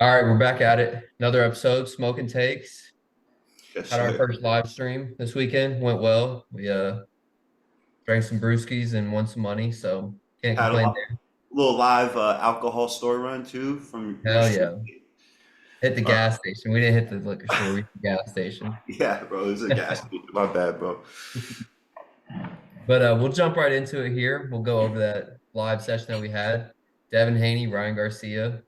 All right, we're back at it. Another episode, Smokin Takes. Yes, Had our sir. first live stream this weekend. Went well. We drank some brewskis and won some money, so can't Had a complain little live alcohol store run too from there. your Hell street. yeah. Hit the Uh, gas station. We didn't hit the liquor store, we hit the gas station. yeah, bro, it's a gas station. My bad, bro. But we'll jump right into it here. We'll go over that live session that we had. Devin Haney, Ryan Garcia.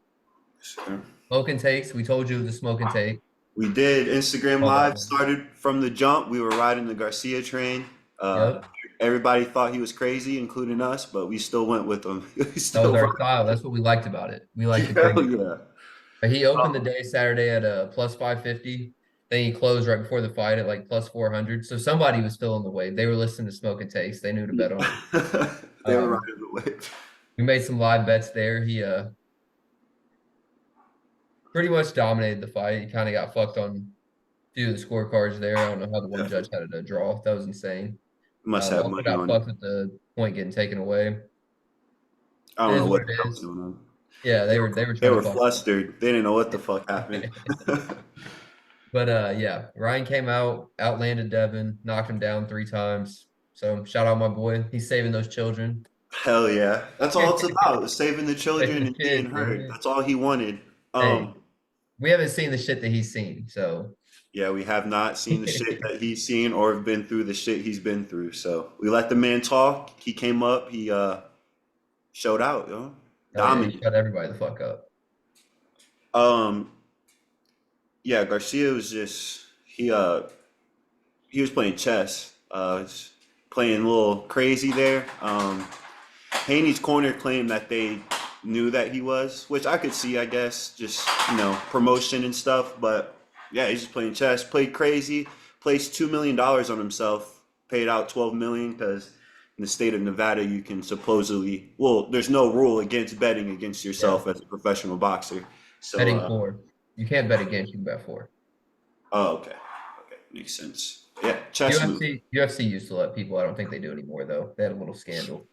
Sure. Smoking Takes. We told you it was a Smoking Take. We did Instagram Love that Live. one. Started from the jump. We were riding the Garcia train. Uh, Yep. Everybody thought he was crazy, including us, but we still went with him. We That was still, our style. That's what we liked about it. We liked the hell crazy. yeah. He opened the Um, day Saturday at a plus 550. Then he closed right before the fight at like plus 400. So somebody was still in the wave. They were listening to Smoke and Taste. They knew to bet on it. they were Um, riding the wave. we made some live bets there. He pretty much dominated the fight. He kind of got fucked on a few of the scorecards there. I don't know how the one judge Definitely. had it a draw. That was insane. Must have Also money got on it. fucked with the point getting taken away. I It don't is know what what the it hell was is. going on. Yeah, they were They trying to were fuck. flustered. They didn't know what the fuck happened. But yeah, Ryan came out, outlanded Devin, knocked him down 3 times. So shout out my boy. He's saving those children. Hell yeah. That's all it's about, saving the children Saving the and being kids, heard. man. That's all he wanted. Hey, Um, we haven't seen the shit that he's seen. So yeah, we have not seen the shit that he's seen or have been through the shit he's been through. So we let the man talk. He came up, he showed out, hell yeah, he Dominant. shut everybody the fuck up. Um, yeah, Garcia was just he was playing chess. Was playing a little crazy there. Haney's corner claimed that they knew that he was, which I could see, I guess, just promotion and stuff. But yeah, he's just playing chess, played crazy, placed $2 million on himself, paid out 12 million because in the state of Nevada you can supposedly, well, there's no rule against betting against Yeah. yourself as a professional boxer. So, Betting four. You can't bet against, you can bet four. oh, okay, okay, makes sense. Yeah, chess move. UFC used to let people, I don't think they do anymore though. They had a little scandal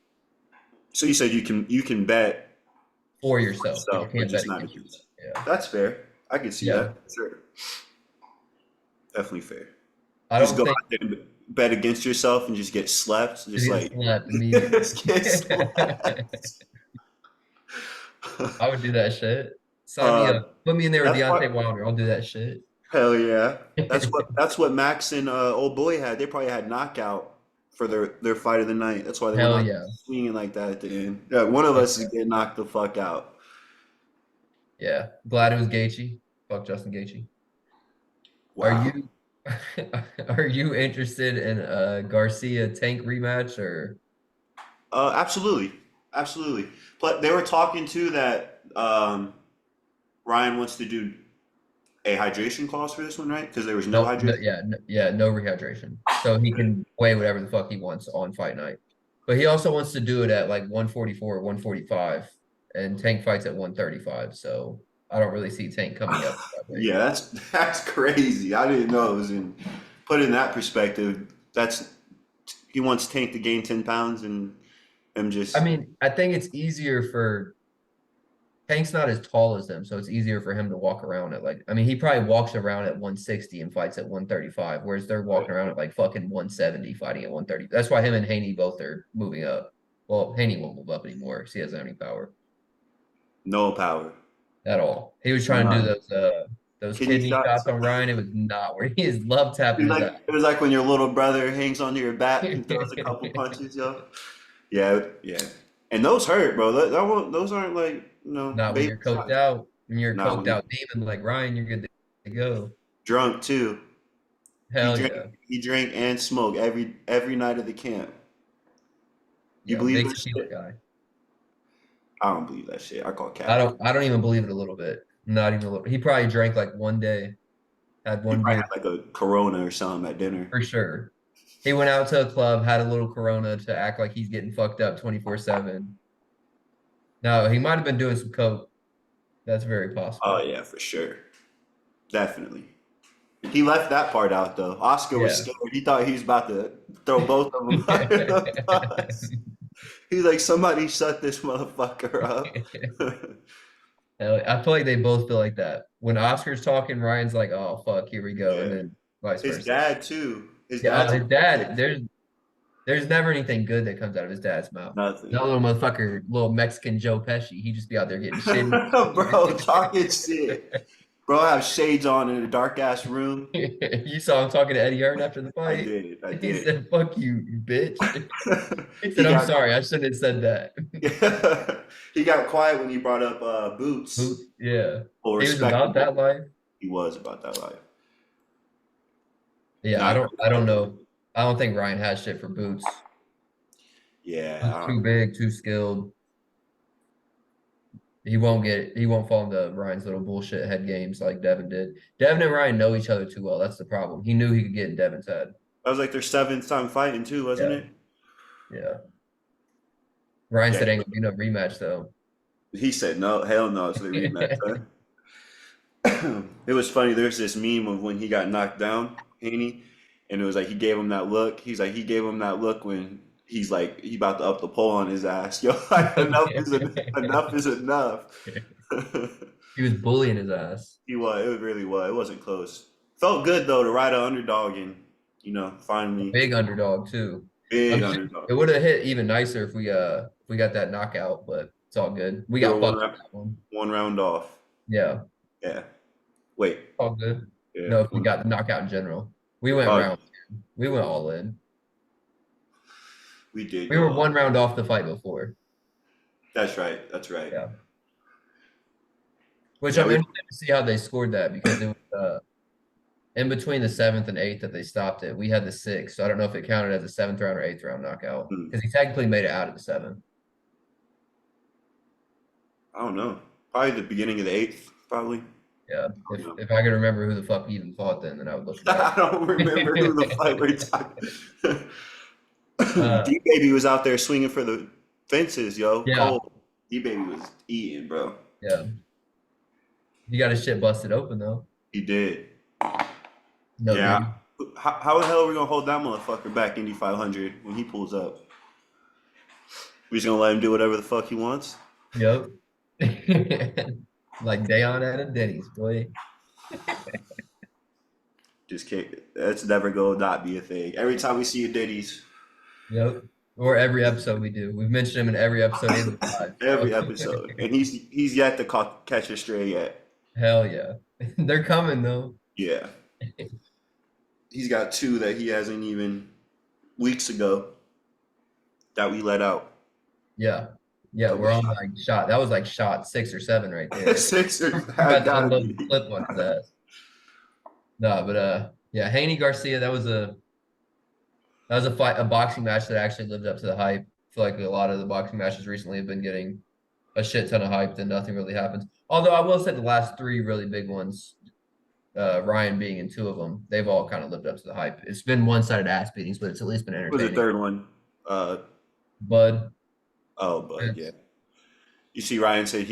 So you said you can bet for for yourself, but you yourself, but can't bet just not against yourself. against. Yeah. That's fair. I can see Yeah. that. Sure. Definitely fair. I Just don't go think out there and bet against yourself and just get slept. it Just gets like slapped immediately. just get slept. I would do that shit. Sign me uh, up. Put me in there with that's Deontay what. Wilder. I'll do that shit. Hell yeah. That's what Max and old boy had. They probably had knockout for their fight of the night. That's why they went Hell out yeah. swinging like that at the end. Yeah, one of Fuck us is yeah. getting knocked the fuck out. Yeah. Glad it was Gaethje. Fuck Justin Gaethje. Are Wow. you are you interested in a Garcia Tank rematch or Absolutely, absolutely. But they were talking too that Ryan wants to do a hydration clause for this one, right? Because there was no no, no hydration. yeah, no, yeah, no rehydration. So he can weigh whatever the fuck he wants on fight night. But he also wants to do it at like 144 or 145 and Tank fights at 135. So I don't really see Tank coming up that weight. Yeah, that's crazy. I didn't know it was in put in that perspective. That's he wants Tank to gain 10 pounds and him I just mean, I think it's easier for Tank's not as tall as them, so it's easier for him to walk around at like I mean, he probably walks around at 160 and fights at 135, whereas they're walking around at like fucking 170 fighting at 130. That's why him and Haney both are moving up. Well, Haney won't move up anymore because he doesn't have any power no power, at all. He was trying to do none. those Kidney kidney shots shots. on Ryan. It was not where he is love tapping his eye. It was like when your little brother hangs onto your back and throws a couple punches, yo. Yeah, yeah. And those hurt, bro. Those aren't like, Not when baby you're coked shots. out. When you're a Not coked when you're out demon like Ryan, you're good to go. drunk too. He Hell drank yeah. he drank and smoked every night of the camp. You Yeah, believe big that tequila shit? guy. I don't believe that shit. I call I cap. don't I don't even believe it a little bit. Not even a little. He probably drank like one day, had He one probably beer had like a Corona or something at dinner. for sure. He went out to a club, had a little Corona to act like he's getting fucked up 24/7. No, he might have been doing some coke. That's very Oh possible. yeah, for sure. Definitely. He left that part out though. Oscar was Yeah. scared. He thought he was about to throw both of them under the bus. He's like, somebody shut this motherfucker up. I feel like they both feel like that. When Oscar's talking, Ryan's like, "Oh fuck, here we go," and Yeah. then vice His versa. dad too. His Yeah, dad's a his dad. dick. There's never anything good that comes out of his dad's mouth. Nothing. That little motherfucker, little Mexican Joe Pesci, he just be out there getting shit. Bro, talking shit. Bro, I have shades on in a dark ass room. You saw him talking to Eddie Hearn after the I fight. did. I He did. said, "Fuck you, you bitch." He He said, "I'm got sorry, I shouldn't have said that." he got quiet when you brought up Boots, Boots. yeah, Well, he was about that respectable. life. He was about that life. Yeah, Not I gonna don't lie. know. I don't think Ryan has shit for Boots. Yeah, He's too big, too skilled. He won't fall into Ryan's little bullshit head games like Devin did. Devin and Ryan know each other too well. That's the problem. He knew he could get in Devin's head. that was like their seventh time fighting too, wasn't Yeah, it? yeah. Ryan Yeah. said ain't gonna be no rematch though. He said no, hell no to the rematch. Huh? It was funny. There's this meme of when he got knocked down, Haney, and it was like he gave him that look. He's like he gave him that look when he's like he about to up the pole on his ass. Yo, like, enough is enough. He was bullying his ass. He was. It really was. It wasn't close. Felt good though to ride an underdog and finally Big underdog too. big I'm sure underdog. it would have hit even nicer if we got that knockout, but it's all good. We We were got fucked on that one. one round off. Yeah, Yeah. Wait. all good. Yeah. No, if we got the knockout in general. We went Oh, round two. We went all in. we did We go were up. one round off the fight before. That's right. That's right. Yeah. Which Yeah. I'm We. interested to see how they scored that because it was in between the seventh and eighth that they stopped it. We had the sixth, so I don't know if it counted as a seventh round or eighth round knockout Hmm, because he technically made it out of the seventh. I don't know. Probably the beginning of the eighth. Probably. Yeah, I don't know. if I could remember who the fuck he even fought, then I would look it up. I don't remember who the fight we're talking. uh, D baby was out there swinging for the fences, yo. yeah, Cole. D baby was eating, bro. yeah, he got his shit busted open though. He did. No Yeah. diddy. How the hell are we gonna hold that motherfucker back Indy 500 when he pulls up? We just gonna let him do whatever the fuck he wants? Yep. Like Dayon at a Denny's, boy. Just can't. That's never gonna not be a thing. Every time we see a Diddy's, Yep. Or every episode we do. We've mentioned him in every episode in the live. every So episode, and he's yet to catch a stray yet. hell yeah. They're coming though. Yeah, he's got two that he hasn't even weeks ago that we let out. Yeah. Yeah, Took a we're on shot. like shot. That was like shot 6 or 7 right there. Sixers We're had about to gotta unload the be. clip on his ass. No, but yeah, Haney Garcia, that was a fight, a boxing match that actually lived up to the hype. I feel like a lot of the boxing matches recently have been getting a shit ton of hype and nothing really happens. Although I will say the last three really big ones, Ryan being in two of them, they've all kind of lived up to the hype. It's been one-sided ass beatings, but it's at least been What was the entertaining. third one? Uh Bud, oh, Bud. Yeah, it's, you see, Ryan said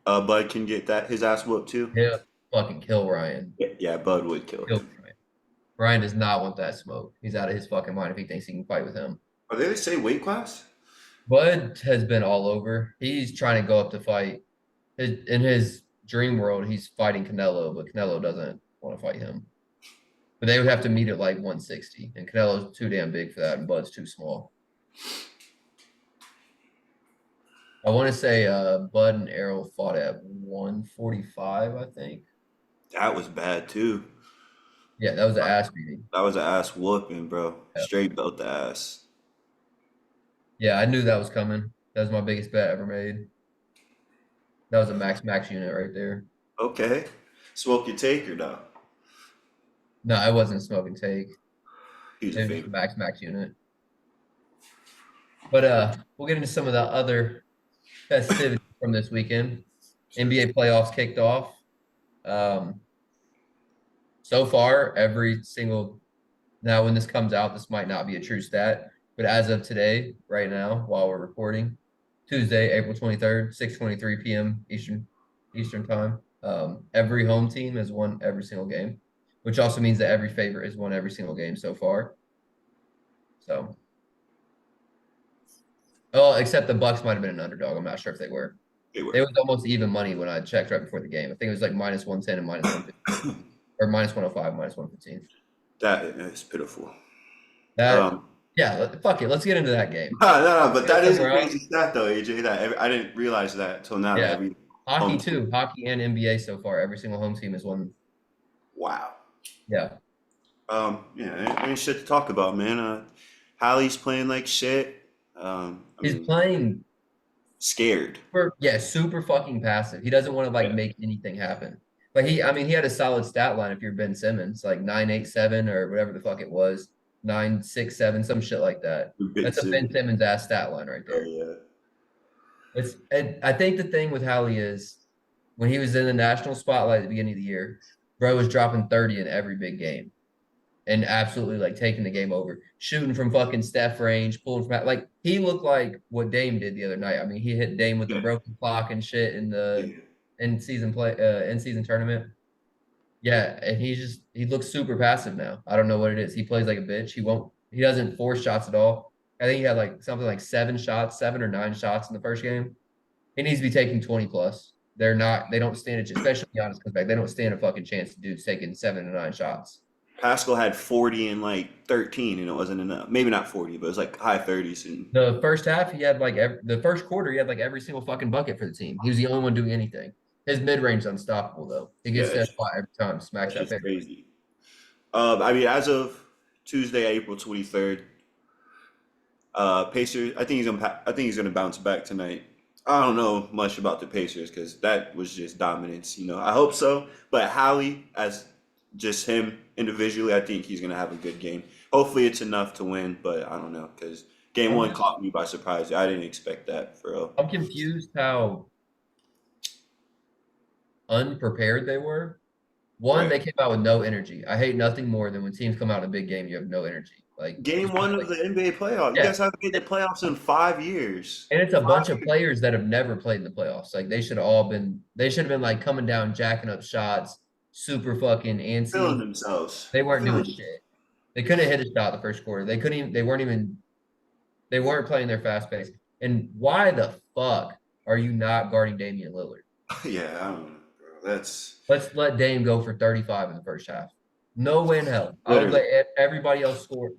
Bud can get that his ass whooped too. yeah, fucking kill Ryan. Yeah, yeah, Bud would kill Kill him. Ryan. Ryan does not want that smoke. He's out of his fucking mind if he thinks he can fight with him. Are they the same weight class? Bud has been all over. He's trying to go up to fight. In his dream world, he's fighting Canelo, but Canelo doesn't want to fight him. But they would have to meet at like 160, and Canelo's too damn big for that, and Bud's too small. I want to say Bud and Errol fought at 145, I think. That was bad too. Yeah, that was an ass beating. That was an ass whooping, bro. Yeah. Straight belt the ass. Yeah, I knew that was coming. That was my biggest bet ever made. That was a max unit right there. Okay. Smokin Taker though. No, I wasn't smoking take. He's a It was just a favorite. max unit. But we'll get into some of the other festivities from this weekend. NBA playoffs kicked off. Um, so far, every single now when this comes out, this might not be a true stat, but as of today, right now, while we're recording, Tuesday, April 23rd, 6:23 p.m. Eastern time. Every home team has won every single game, which also means that every favorite has won every single game so far. So, oh, except the Bucks might have been an underdog. I'm not sure if they were. They It were. was almost even money when I checked right before the game. I think it was like minus 110 and minus 115, or minus 105, minus 115. That is pitiful. That, Um, yeah, fuck it. Let's get into that game. no, but Go that is a somewhere crazy else. stat though, AJ. I didn't realize that until now that Yeah. every Hockey home team. too. Hockey and NBA so far. Every single home team has won. Wow. Yeah. Yeah, ain't shit to talk about, man. Hallie's playing like shit. I He's mean, playing scared. super fucking passive. He doesn't want to like Yeah, make anything happen. But I mean, he had a solid stat line if you're Ben Simmons, like 987 or whatever the fuck it was, 967, some shit like that. That's a Ben Vincent. Simmons ass stat line right Oh there. yeah, I think the thing with Hallie is when he was in the national spotlight at the beginning of the year, bro was dropping 30 in every big game and absolutely like taking the game over, shooting from fucking Steph range, pulling from like he looked like what Dame did the other night. I mean, he hit Dame with the yeah, broken clock and shit in the yeah. in season tournament. Yeah, and he looks super passive now. I don't know what it is. He plays like a bitch. He doesn't force shots at all. I think he had like something like 7 shots, 7 or 9 shots in the first game. He needs to be taking 20 plus. They don't stand a, especially Giannis comes back. They don't stand a fucking chance to dudes taking 7 to 9 shots. Pascal had 40 and like 13, and it wasn't enough. Maybe not 40, but it was like high 30s. And The first half, he had like the first quarter, he had like every single fucking bucket for the team. He was the only one doing anything. His mid range is unstoppable though. He yeah, gets to that spot every time, smacks that's that just fadeaway. crazy. I mean, as of Tuesday, April 23rd, Pacers. I think he's gonna bounce back tonight. I don't know much about the Pacers because that was just dominance. I hope so. But Hallie, as just him individually, I think he's gonna have a good game. Hopefully, it's enough to win. But I don't know because game I'm one just caught me by surprise. I didn't expect that for real. I'm confused how unprepared they were. One, Right. they came out with no energy. I hate nothing more than when teams come out in a big game, you have no energy. Like Game one of especially the NBA playoff. You yeah. guys haven't made the playoffs in 5 years. And it's a bunch of 5 years. players that have never played in the playoffs. Like they should have been like coming down, jacking up shots, super fucking Feeling antsy. themselves. They weren't doing Feeling. shit. They couldn't hit a shot the first quarter. They weren't playing their fast pace. And why the fuck are you not guarding Damian Lillard? Yeah, I don't know, bro. That's Let's let Dame go for 35 in the first half. No way in hell. I would literally. let everybody else score.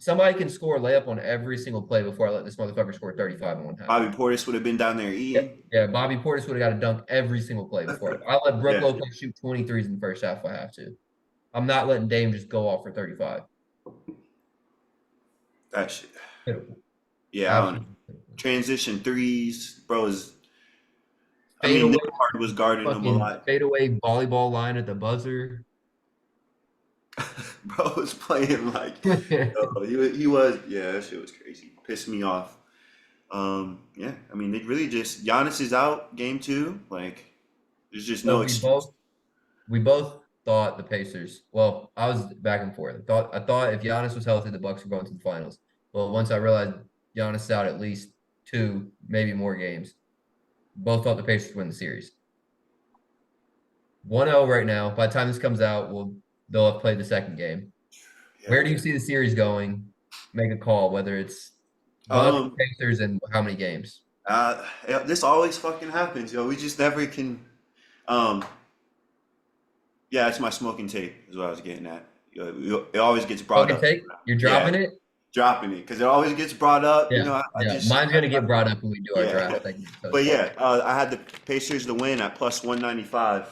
Somebody can score a layup on every single play before I let this motherfucker score 35 in one half. Bobby Portis would have been down there Yeah, eating. yeah. Bobby Portis would have got a dunk every single play before. I let Brooke Yeah, Lopez shoot 23s in the first half if I have to. I'm not letting Dame just go off for 35. that shit. Pitiful. Yeah, I don't know. Absolutely pitiful. Transition threes, bro. I Fade mean, away, Nembhard was guarding him a fucking lot. fade away volleyball line at the buzzer. Bro was playing like, oh, yeah, that shit was crazy. Pissed me off. Yeah, I mean, they really just Giannis is out game two. Like, there's just So no excuse. we both thought the Pacers. Well, I was back and forth. I thought if Giannis was healthy, the Bucks were going to the finals. But once I realized Giannis is out at least two, maybe more games, both thought the Pacers win the series. 1-0 right now. By the time this comes out, they'll have played the second game. Yeah, Where do you see the series going? Make a call, whether it's Bucks, um, Pacers, and how many games? yeah, this always fucking happens, yo. We just never can. Um, yeah, that's my smoking tape. Is what I was getting at. It always gets brought Fucking up. take. You're Yeah, dropping it. dropping it because it always gets brought up. Yeah, I yeah. just Mine's gonna get brought up when we do our yeah, draft segment. So it's but fine. yeah, I had the Pacers to win at plus 195,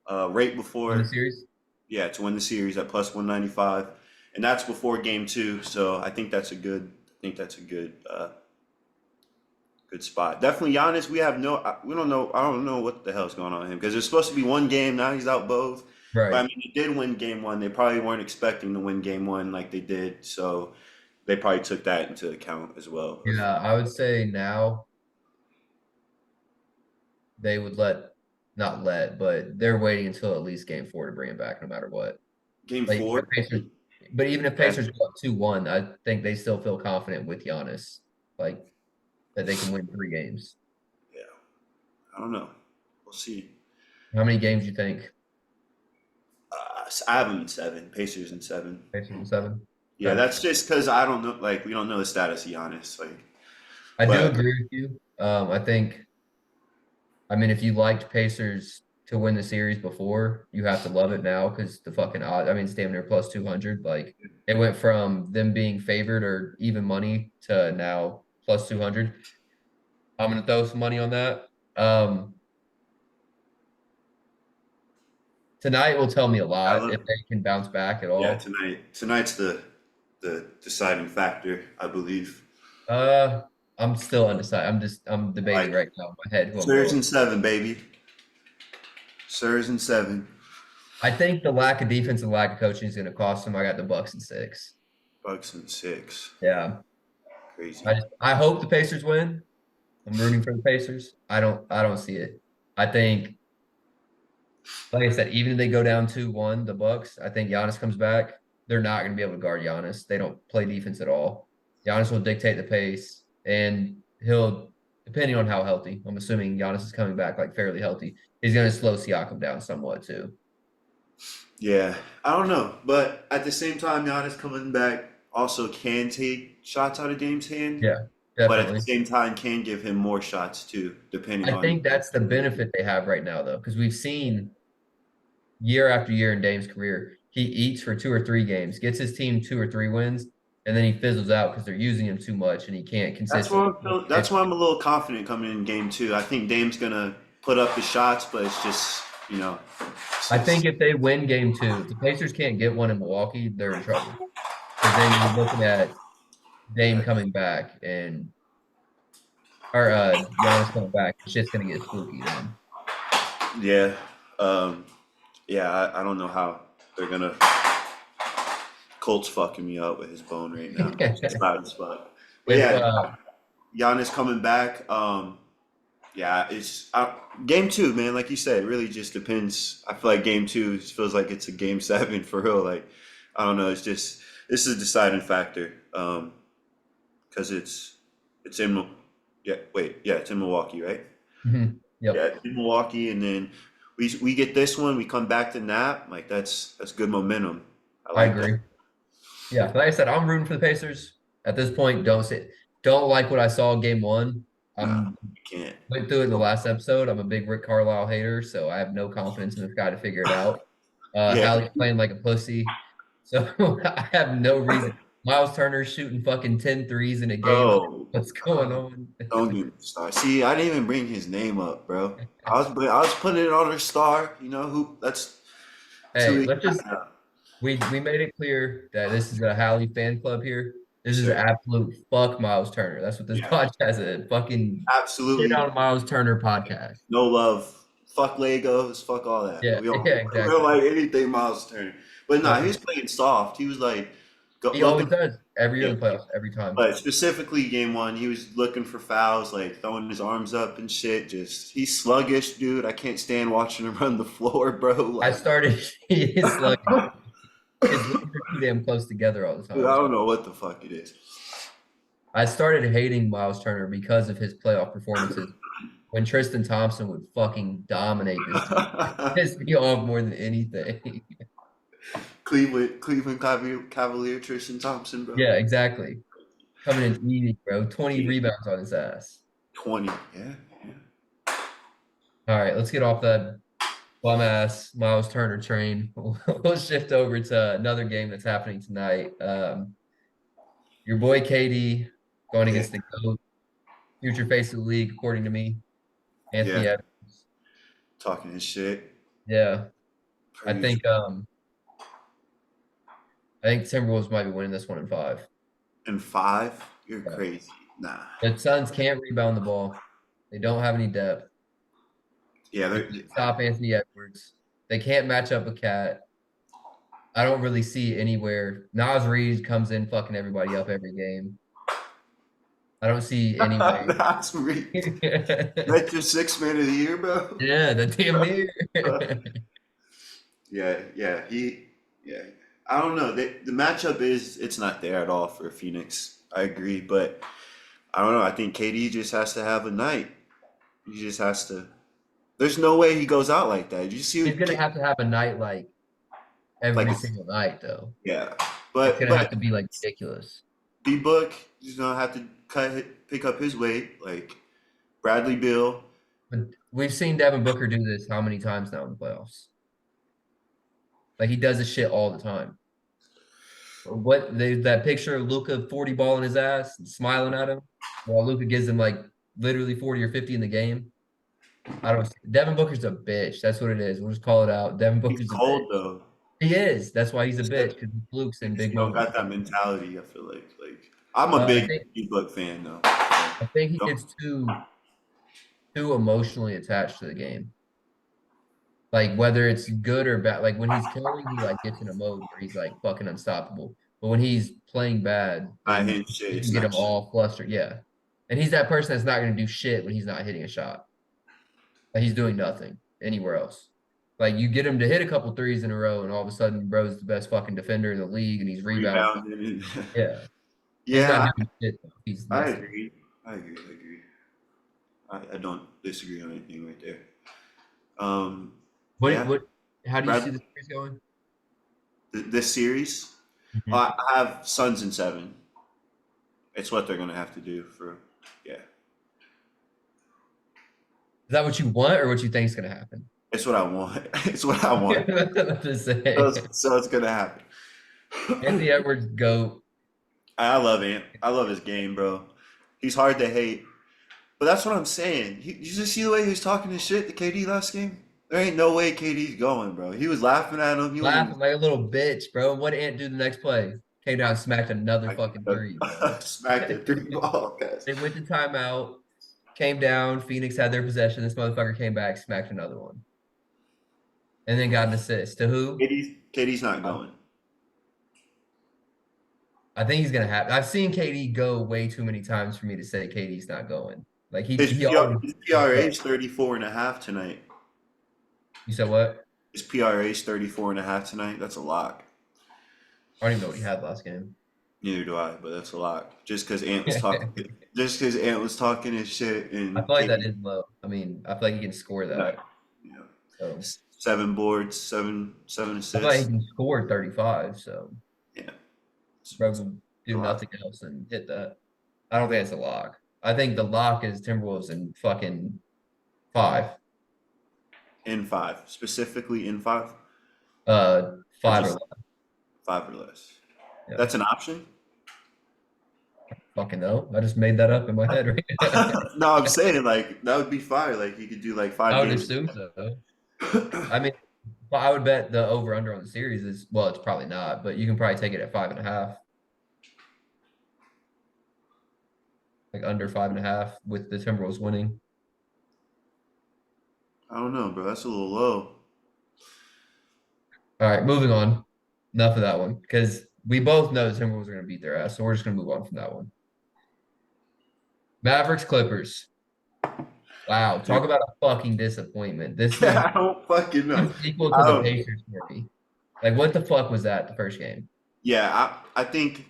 right Win the before series. to win the series at plus 195, and that's before game two. So I think that's a good. I think that's a good spot. Definitely Giannis. We don't know. I don't know what the hell's going on with him because it's supposed to be one game. Now he's out both. But I Right. mean, they did win game one. They probably weren't expecting to win game one like they did. So they probably took that into account as well. Yeah, I would say now they would not let, but they're waiting until at least game four to bring him back, no matter what. Game Like four. But even if Yeah, Pacers go up 2-1, I think they still feel confident with Giannis, like that they can win 3 games. yeah. I don't know. We'll see. How many games do you think? I have them in seven. Pacers in seven. Pacers in 7? Yeah, Okay. that's just because I don't know. Like we don't know the status of Giannis. Like, I do but agree with you. I think I mean, if you liked Pacers to win the series before, you have to love it now because the fucking odd. I mean, it's damn near plus 200. Like it went from them being favored or even money to now plus 200. I'm gonna throw some money on that. Um, Tonight will tell me a I lot love if it. they can bounce back at Yeah, all. tonight's the deciding factor, I believe. Uh, I'm still undecided. I'm debating Like right now in my head who I'm Sirs going. and seven, baby. Sirs and seven. I think the lack of defense and lack of coaching is going to cost them. I got the Bucks in 6. Bucks and 6. Yeah, Crazy. I hope the Pacers win. I'm rooting for the Pacers. I don't see it. I think, like I said, even if they go down 2-1, the Bucks, I think Giannis comes back. They're not going to be able to guard Giannis. They don't play defense at all. Giannis will dictate the pace, and he'll, depending on how healthy. I'm assuming Giannis is coming back like fairly healthy. He's going to slow Siakam down somewhat too. Yeah, I don't know, but at the same time, Giannis coming back also can take shots out of Dame's hand, Yeah, but at the definitely. same time can give him more shots too, depending I on. think that's the benefit they have right now, though, because we've seen year after year in Dame's career, he eats for 2 or 3 games, gets his team 2 or 3 wins, and then he fizzles out because they're using him too much and he can't That's why consistently. that's why I'm a little confident coming in game two. I think Dame's gonna put up the shots, but it's just it's I think just if they win game 2, if the Pacers can't get one in Milwaukee, they're in trouble. Because then you're looking at Dame yeah, coming back and or Giannis coming back. It's just gonna get spooky then. yeah, um, yeah. I don't know how they're gonna. Colt's fucking me up with his bone right now. It's loud as fuck. But If yeah, Giannis coming back. Yeah, it's game two, man. Like you said, it really just depends. I feel like game two feels like it's a game seven for real. Like I don't know. It's just this is a deciding factor. Because it's in yeah wait yeah it's in Milwaukee, right? Yeah, yep, it's in Milwaukee, and then we get this one. We come back to Nap. Like that's good momentum. I I like that. agree. Yeah, like I said, I'm rooting for the Pacers at this point. Don't like what I saw game 1. Nah, I'm you can't. went through it in the last episode. I'm a big Rick Carlisle hater, so I have no confidence in this guy to figure it out. Yeah. Hallie's playing like a pussy, so I have no reason. Miles Turner's shooting fucking 10 threes in a game. Bro, What's going on? don't get me started. See, I didn't even bring his name up, bro. I was putting it on her star. You know who? That's who Hey, we let's just got now. we made it clear that this is a Hallie fan club here. This Yes, is sir. absolute fuck Miles Turner. That's what this Yeah, podcast is. Fucking shit absolutely on Miles Turner podcast. no love. Fuck Legos. Fuck all that. Yeah, yeah, We don't exactly. like anything Miles Turner. But nah, he was Definitely. playing soft. He was like He looking. always does every year Yeah, in the playoffs, every time. but specifically game one, he was looking for fouls, like throwing his arms up and shit. Just he's sluggish, dude. I can't stand watching him run the floor, bro. I Like, started his sluggish. dude, His legs are too damn close together all the I time. It's don't crazy. know what the fuck it is. I started hating Miles Turner because of his playoff performances when Tristan Thompson would fucking dominate this team. Pissed me off more than anything. Cleveland Cavalier Tristan Thompson, bro. Yeah, exactly. Coming in eating, bro. 20 Yeah, rebounds on his ass. 20. Yeah, yeah. All right, let's get off that bum ass Miles Turner train. We'll shift over to another game that's happening tonight. Your boy KD going Yeah, against the GOAT, future face of the league, according to me, yeah. Anthony Edwards. Talking his shit. Yeah, I Per think usual. um I think Timberwolves might be winning this one in 5. And 5? You're Yeah. crazy. Nah. The Suns can't rebound the ball. They don't have any depth. Yeah, They can't stop Anthony Edwards. They can't match up a cat. I don't really see anywhere. Nas Reed comes in fucking everybody up every game. I don't see any way. that's me. Yeah, That's your sixth man of the year, bro. the damn near. Yeah, yeah, yeah. I don't know. The matchup it's not there at all for Phoenix. I agree, but I don't know. I think KD just has to have a night. He just has to. There's no way he goes out like that. Did you see? He's gonna have to have a night like Like, every single night, though. yeah, It's but gonna have to be like ridiculous. D Book, he's gonna have to pick up his weight. Like Bradley Bill. But we've seen Devin Booker do this how many times now in the playoffs? Like he does this shit all the time. That picture of Luca 40 ball in his ass, smiling at him, while Luca gives him like literally 40 or 50 in the game. I don't. Devin Booker's a bitch. That's what it is. We'll just call it out. Devin He's Booker's a bitch. cold though. He is. That's why he's a He's bitch because he flukes in because big he don't moments. got that mentality. I feel like I'm a Uh, I big think D-Book fan though. I think he Don't gets too emotionally attached to the game. Like whether it's good or bad. Like when he's killing, he like gets in a mode where he's like fucking unstoppable. But when he's playing bad, I then hint shit. you can It's get not him shit. all flustered. Yeah, and he's that person that's not going to do shit when he's not hitting a shot. Like he's doing nothing anywhere else. Like you get him to hit a couple threes in a row, and all of a sudden, bro's the best fucking defender in the league, and he's rebounding. Rebounding. Yeah, he's not Yeah, doing shit though. He's I listening. agree. I agree. I agree. I don't disagree on anything right there. Um, What yeah, what? How do you see Brad, the series going? this series, Mhm. I have Suns in seven. It's what they're gonna have to do for, yeah. Is that what you want, or what you think is going to happen? It's what I want. It's what I want. That's what I'm just So saying. so it's gonna happen. Anthony Edwards, go. I love Ant. I love his game, bro. He's hard to hate. But that's what I'm saying. You just see the way he was talking his shit to KD last game? There ain't no way KD's going, bro. He was laughing at him. He wasn't even Laughing like a little bitch, bro. What did Ant do the next play? Came down, and smacked another like fucking three, bro. smacked a three ball, guys. They went to timeout, came down. Phoenix had their possession. This motherfucker came back, smacked another one, and then got an assist. To who? KD's not going. I think he's gonna have. I've seen KD go way too many times for me to say KD's not going. Like he His he PR, always his fucks PRA up. is 34 and a half tonight. You said what? His PRA is 34 and a half tonight. That's a lock. I don't even know what he had last game. Neither do I, but that's a lot. I Just because Ant was talking his shit feel and like that KD, is low. I mean, I feel like he can score like, that. you know, So seven boards, seven I feel like he assists. can score 35. So Yeah, bro it's can a do lot. nothing else and hit that. I don't think it's a lock. I think the lock is Timberwolves in fucking five. In five, specifically in five, or Five or just less. five or less. Yeah. That's an option. Fucking no. I just made that up in my head right now. No, I'm saying like that would be fire. Like you could do like I five would games. assume so. I mean, but I would bet the over under on the series is well, it's probably not, but you can probably take it at 5.5, like under 5.5 with the Timberwolves winning. I don't know, bro. That's a little low. All right, moving on. Enough of that one because we both know the Timberwolves are going to beat their ass, so we're just going to move on from that one. Mavericks Clippers. Wow, talk about a fucking disappointment. This is I don't fucking know. equal to I the don't. Pacers for me. Like, what the fuck was that the first game? Yeah, I think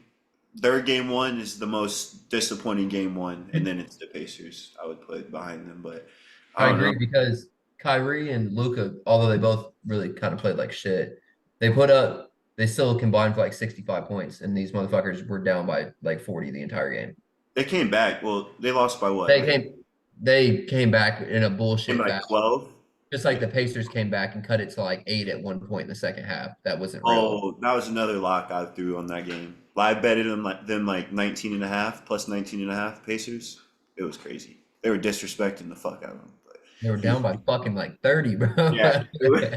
their game one is the most disappointing game one, and then it's the Pacers. I would put behind them, but I I don't know. agree because Kyrie and Luca, although they both really kind of played like shit, they put up, they still combined for like 65 points, and these motherfuckers were down by like 40 the entire game. They came back. Well, they lost by what? They Like came, they came back in a came bullshit by like fashion, 12. just like the Pacers came back and cut it to like 8 at one point in the second half. That wasn't real. Oh, that was another lock I threw on that game. I betted them like 19 and a half plus 19 and a half Pacers. It was crazy. They were disrespecting the fuck out of them. But They were down by fucking like 30, bro. yeah,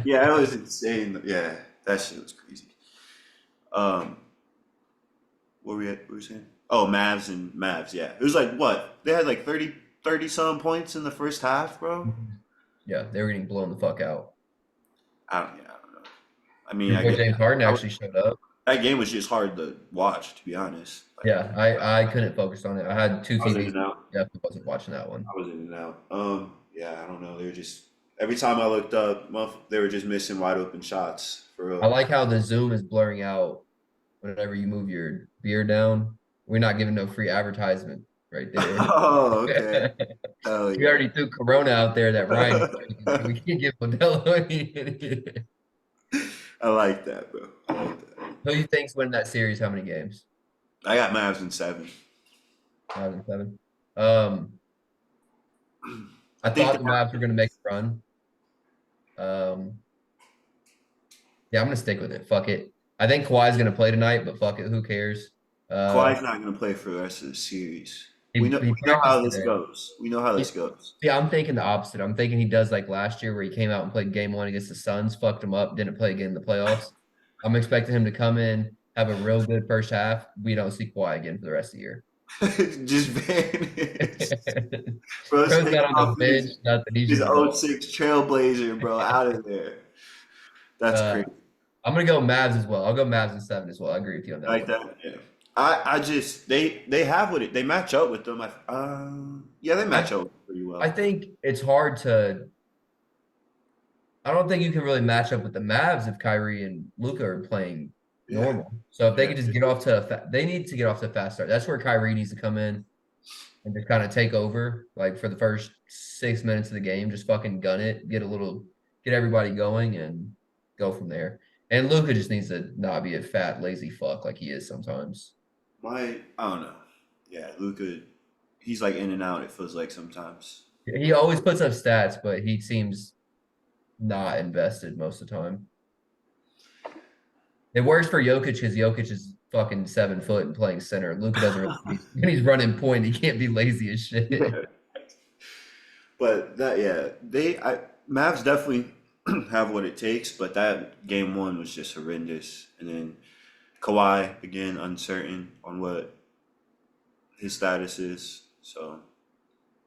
yeah, it was insane. Yeah, that shit was crazy. Um, what were we saying? Oh, Mavs. Yeah, it was like what they had like 30 some points in the first half, bro. Yeah, they were getting blown the fuck out. I don't know. I mean, Your I boy get James Harden I was, actually showed up. that game was just hard to watch, to be honest. Like Yeah, I couldn't focus on it. I had two I was in TVs. and out. Definitely wasn't watching that one. I was in and out. Yeah, I don't know. They were just every time I looked up, they were just missing wide open shots for I real. like how the Zoom is blurring out whenever you move your beard down. We're not giving no free advertisement right there. Oh, okay. Hell We yeah. already threw Corona out there that Ryan is drinking, so we can't give Modelo any. I like that, bro. I like that. Who do you think's winning that series? How many games? I got Mavs in seven. 5 and 7. Um, I I think thought they the have, Mavs were gonna make a run. Um, yeah, I'm gonna stick with it. Fuck it. I think Kawhi's gonna play tonight, but fuck it, who cares? Kawhi's not going to play for the rest of the series. He We know practiced how this today. goes. We know how Yeah, this goes. yeah, I'm thinking the opposite. I'm thinking he does like last year where he came out and played game one against the Suns, fucked him up, didn't play again in the playoffs. I'm expecting him to come in, have a real good first half. We don't see Kawhi again for the rest of the year. Just vanish. Bro, Throws taking that on the off bench, nothing. He's his just oh gone. 06 Trailblazer, bro, out of there. That's Uh, crazy. I'm gonna go Mavs as well. I'll go Mavs in seven as well. I agree with you on that Like one. that, yeah. I just they have what it they match up with them. Yeah, they match I up pretty I well. think it's hard to. I don't think you can really match up with the Mavs if Kyrie and Luca are playing Yeah, normal. So if they yeah. could just get off to they need to get off to a fast start. That's where Kyrie needs to come in and just kind of take over, like for the first 6 minutes of the game, just fucking gun it, get everybody going, and go from there. And Luca just needs to not be a fat, lazy fuck like he is sometimes. I don't know. Yeah, Luca, he's like in and out. It feels like sometimes. He always puts up stats, but he seems not invested most of the time. It works for Jokic because Jokic is fucking 7 foot and playing center. Luca doesn't really, when he's running point, he can't be lazy as shit. But that yeah, Mavs definitely have what it takes. But that game one was just horrendous. And then Kawhi again uncertain on what his status is. So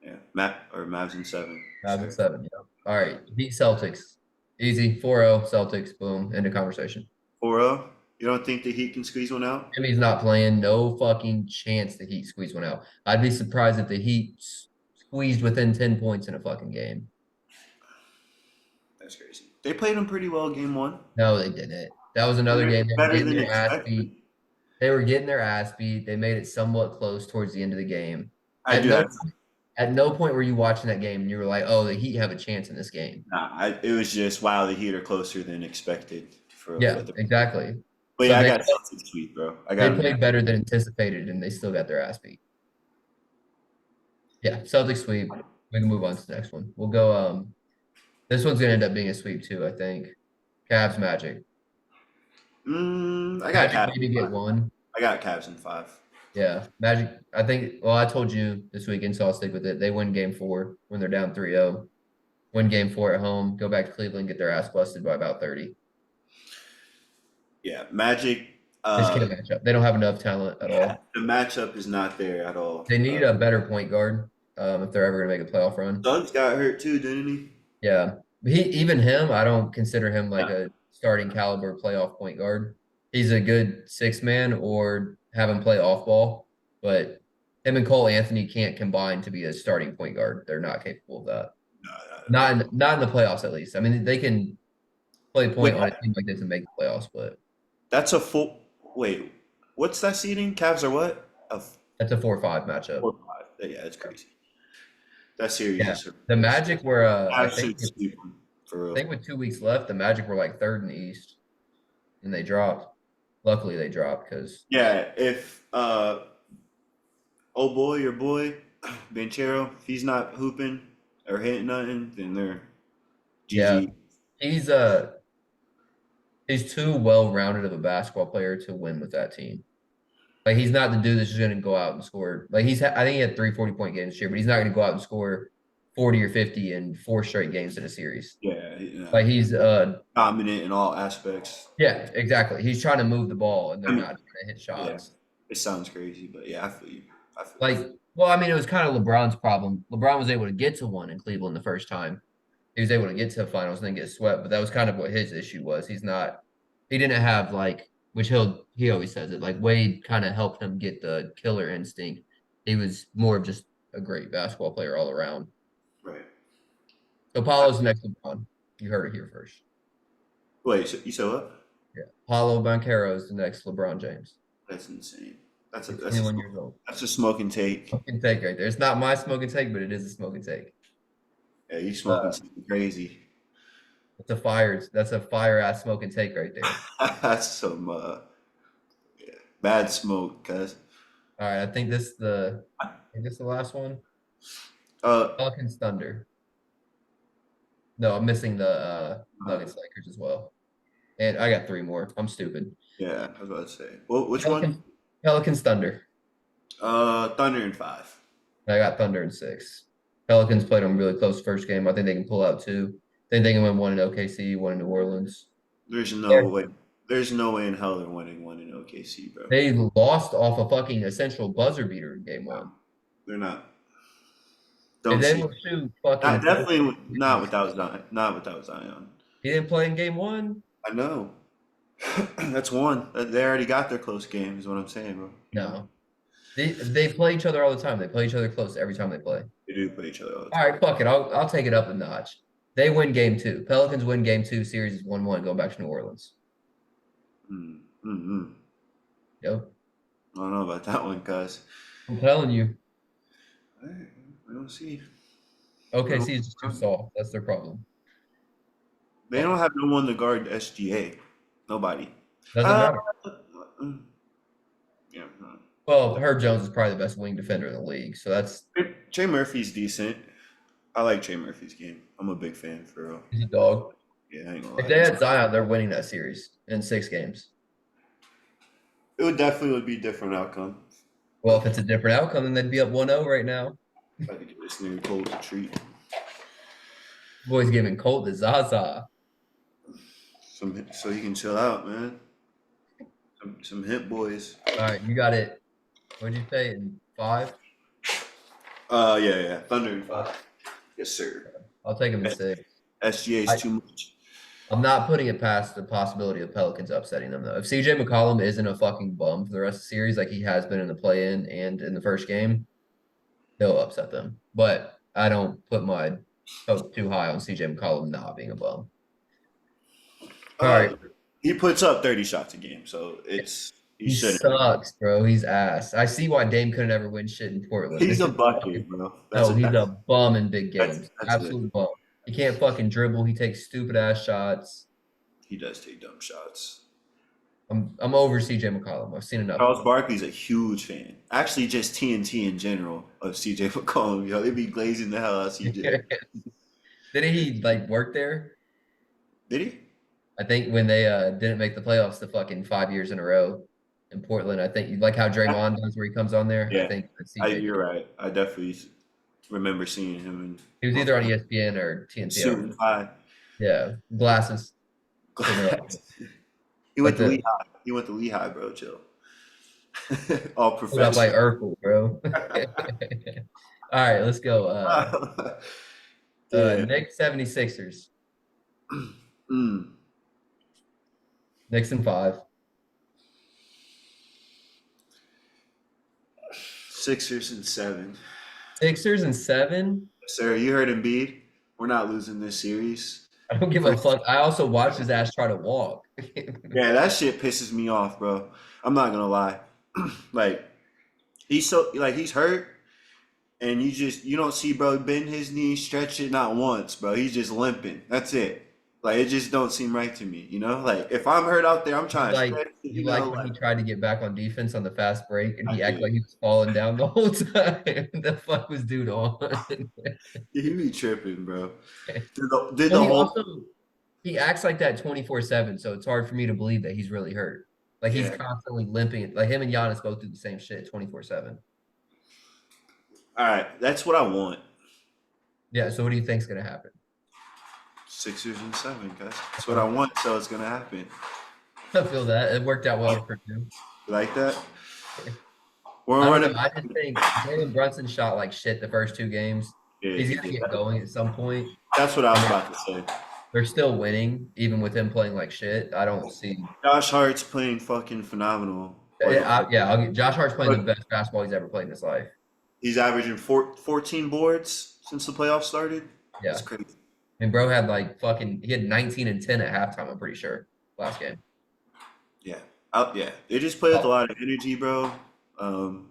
yeah, Mavs in seven. Mavs at Sure. seven, yeah. All right. Beat Celtics. Easy. 4-0 Celtics. Boom. End of conversation. 4-0. You don't think the Heat can squeeze one out? Jimmy's not playing. No fucking chance the Heat squeeze one out. I'd be surprised if the Heat squeezed within 10 points in a fucking game. That's crazy. They played them pretty well game one. No, they didn't. That was another game. They were Better getting than their ass expected. beat. They were getting their ass beat. They made it somewhat close towards the end of the game. I At do no have. at no point were you watching that game and you were like, "Oh, the Heat have a chance in this game." Nah, it was just wow. The Heat are closer than expected for Yeah, what the. exactly. But So yeah, I got Celtics sweep, bro. I got they them. played better than anticipated, and they still got their ass beat. Yeah, Celtics sweep. We can move on to the next one. We'll go. This one's gonna end up being a sweep too, I think. Cavs Magic. I got Magic Cavs maybe in get five. one. I got Cavs in five. Yeah, Magic. I think. Well, I told you this weekend, so I'll stick with it. They win Game 4 when they're down 3-0. Win Game 4 at home. Go back to Cleveland, get their ass busted by about 30. Yeah, Magic. They just can't match up. They don't have enough talent at Yeah, all. the matchup is not there at all. They need a better point guard if they're ever going to make a playoff run. Suggs got hurt too, didn't he? Yeah, even him, I don't consider him like Yeah. a starting caliber playoff point guard. He's a good six man or have him play off ball, but him and Cole Anthony can't combine to be a starting point guard. They're not capable of that. No, not at Not all. not in the playoffs at least. I mean, they can play Wait, point on a team like this and make the playoffs, but that's a full. Wait, what's that seeding? Cavs are what? that's a 4-5 matchup. 4-5. Yeah, it's crazy. That series Yeah, is the horrendous. Magic were Cavs should sweep them for I real. think with 2 weeks left, the Magic were like third in the East, and they dropped. Luckily, they dropped because Yeah, if oh boy, your boy Banchero, if he's not hooping or hitting nothing, then they're yeah, GG. he's uh he's too well rounded of a basketball player to win with that team. Like he's not the dude that's just going to go out and score. Like I think he had 3 40-point games this year, but he's not going to go out and score 40 or 50 in 4 straight games in a series. Yeah, Like he's dominant in all aspects. yeah, exactly. He's trying to move the ball and I they're mean, not trying to hit yeah, shots. it sounds crazy, but yeah, I feel you. I feel you. Like, well, I mean, it was kind of LeBron's problem. LeBron was able to get to one in Cleveland the first time. He was able to get to the finals and then get swept, but that was kind of what his issue was. He didn't have like, which he always says it, like Wade kind of helped him get the killer instinct. He was more of just a great basketball player all around. Right. So Paulo's the next LeBron. You heard it here first. Wait, so you said what? Yeah. Paulo Banchero is the next LeBron James. That's insane. That's a He's that's a 21 years old. that's a smoking take. Smoking take right there. It's not my smoking take, but it is a smoking take. Yeah, you Uh, smoking something crazy. that's a fire ass smoking take right there. That's some yeah, bad smoke, cuz. All right, I think this is the last one. Uh, Pelicans Thunder. No, I'm missing the Nuggets Lakers as well. And I got three more. I'm stupid. Yeah, I was about to say. Well, which one? Pelicans, Pelicans, Thunder. Thunder in five. I got Thunder in six. Pelicans played them really close first game. I think they can pull out two. I think they can win one in OKC, one in New Orleans. There's Yeah. no way. There's no way in hell they're winning one in OKC, bro. They lost off a fucking essential buzzer beater in game No, one. they're not. If Don't they see. would shoot Not fucking 30 definitely not points, without Zion. Not without Zion. he didn't play in game one. I know. That's one. They already got their close game, is what I'm saying, bro. You know, No, they play each other all the time. They play each other close every time they play. they do play each other all the All time. right, fuck it. I'll take it up a notch. They win game two. Pelicans win game two. Series is 1-1 going back to New Orleans. Mm, mm, mm. Yep. I don't know about that one, cuz. I'm telling you, All right, we don't see. We don't, OKC is just too soft. That's their problem. they don't have no one to guard SGA. Nobody. Doesn't Uh, matter. mm, yeah. Well, Herb Jones is probably the best wing defender in the league. So that's Trey Murphy's decent. I like Trey Murphy's game. I'm a big fan for real. he's a dog. Yeah, I ain't gonna If lie. they had Zion, they're winning that series in 6 games. It would definitely be a different outcome. Well, if it's a different outcome, then they'd be up 1-0 right now. I could give this nigga Cold a treat. Boys giving Colt to Zaza. So he can chill out, man. Some hit boys. All right, you got it. What'd you say in 5? Yeah. Thunder in five. Yes, sir. I'll take him in 6. SGA is too much. I'm not putting it past the possibility of Pelicans upsetting them though. If CJ McCollum isn't a fucking bum for the rest of the series like he has been in the play-in and in the first game, they'll upset them. But I don't put my hopes too high on CJ McCollum not being a bum. All right. He puts up 30 shots a game, so he He shouldn't. sucks, bro. He's ass. I see why Dame couldn't ever win shit in Portland. He's This a is bucket, bro. no, he's a bum in big That's games. that's it. Absolute bum. He can't fucking dribble. He takes stupid ass shots. He does take dumb shots. I'm over CJ McCollum. I've seen enough. Charles Barkley's a huge fan. Actually, just TNT in general of CJ McCollum. Yo, they be glazing the hell out of CJ. Didn't he like work there? Did he? I think when they didn't make the playoffs the fucking 5 years in a row in Portland, I think you like how Draymond does where he comes on there. Yeah. I think that CJ You're right. I definitely remember seeing him he was either on ESPN or in TNT. suit and tie. Yeah, glasses. He went But to the- Lehigh. He went to Lehigh, bro. Chill. All Put up by professional. Urkel, bro. All right, let's go. Yeah. Knicks 76ers. Mm. Knicks in 5. Sixers and 7. Sixers in 7. Sir, you heard Embiid. We're not losing this series. I don't give a fuck. I also watched his ass try to walk. Yeah, that shit pisses me off, bro. I'm not gonna lie. Like he's hurt, and you don't see bro bend his knee, stretch it not once, bro. He's just limping. That's it. Like it just don't seem right to me, you know. Like if I'm hurt out there, I'm trying to stretch it, You like when he tried to get back on defense on the fast break and he I acted did. like he was falling down the whole time. The fuck was dude on? He be tripping, bro. Did the Well, whole he acts like that 24/7, so it's hard for me to believe that he's really hurt. Like he's Yeah. constantly limping. Like him and Giannis both do the same shit 24/7. All right, that's what I want. Yeah. So what do you think's gonna happen? Sixers and 7, guys. That's what I want. So it's gonna happen. I feel that it worked out well for him. You like that? I We're don't running. know. I just think Jalen Brunson shot like shit the first 2 games. Yeah, He's gonna get going at some point. that's what I was about to say. They're still winning, even with him playing like shit. I don't see. Josh Hart's playing fucking phenomenal. Josh Hart's playing the best basketball he's ever played in his life. He's averaging 14 boards since the playoffs started. Yeah. That's crazy. And bro had he had 19 and 10 at halftime, I'm pretty sure, last game. Yeah. Yeah. They just play with a lot of energy, bro. Who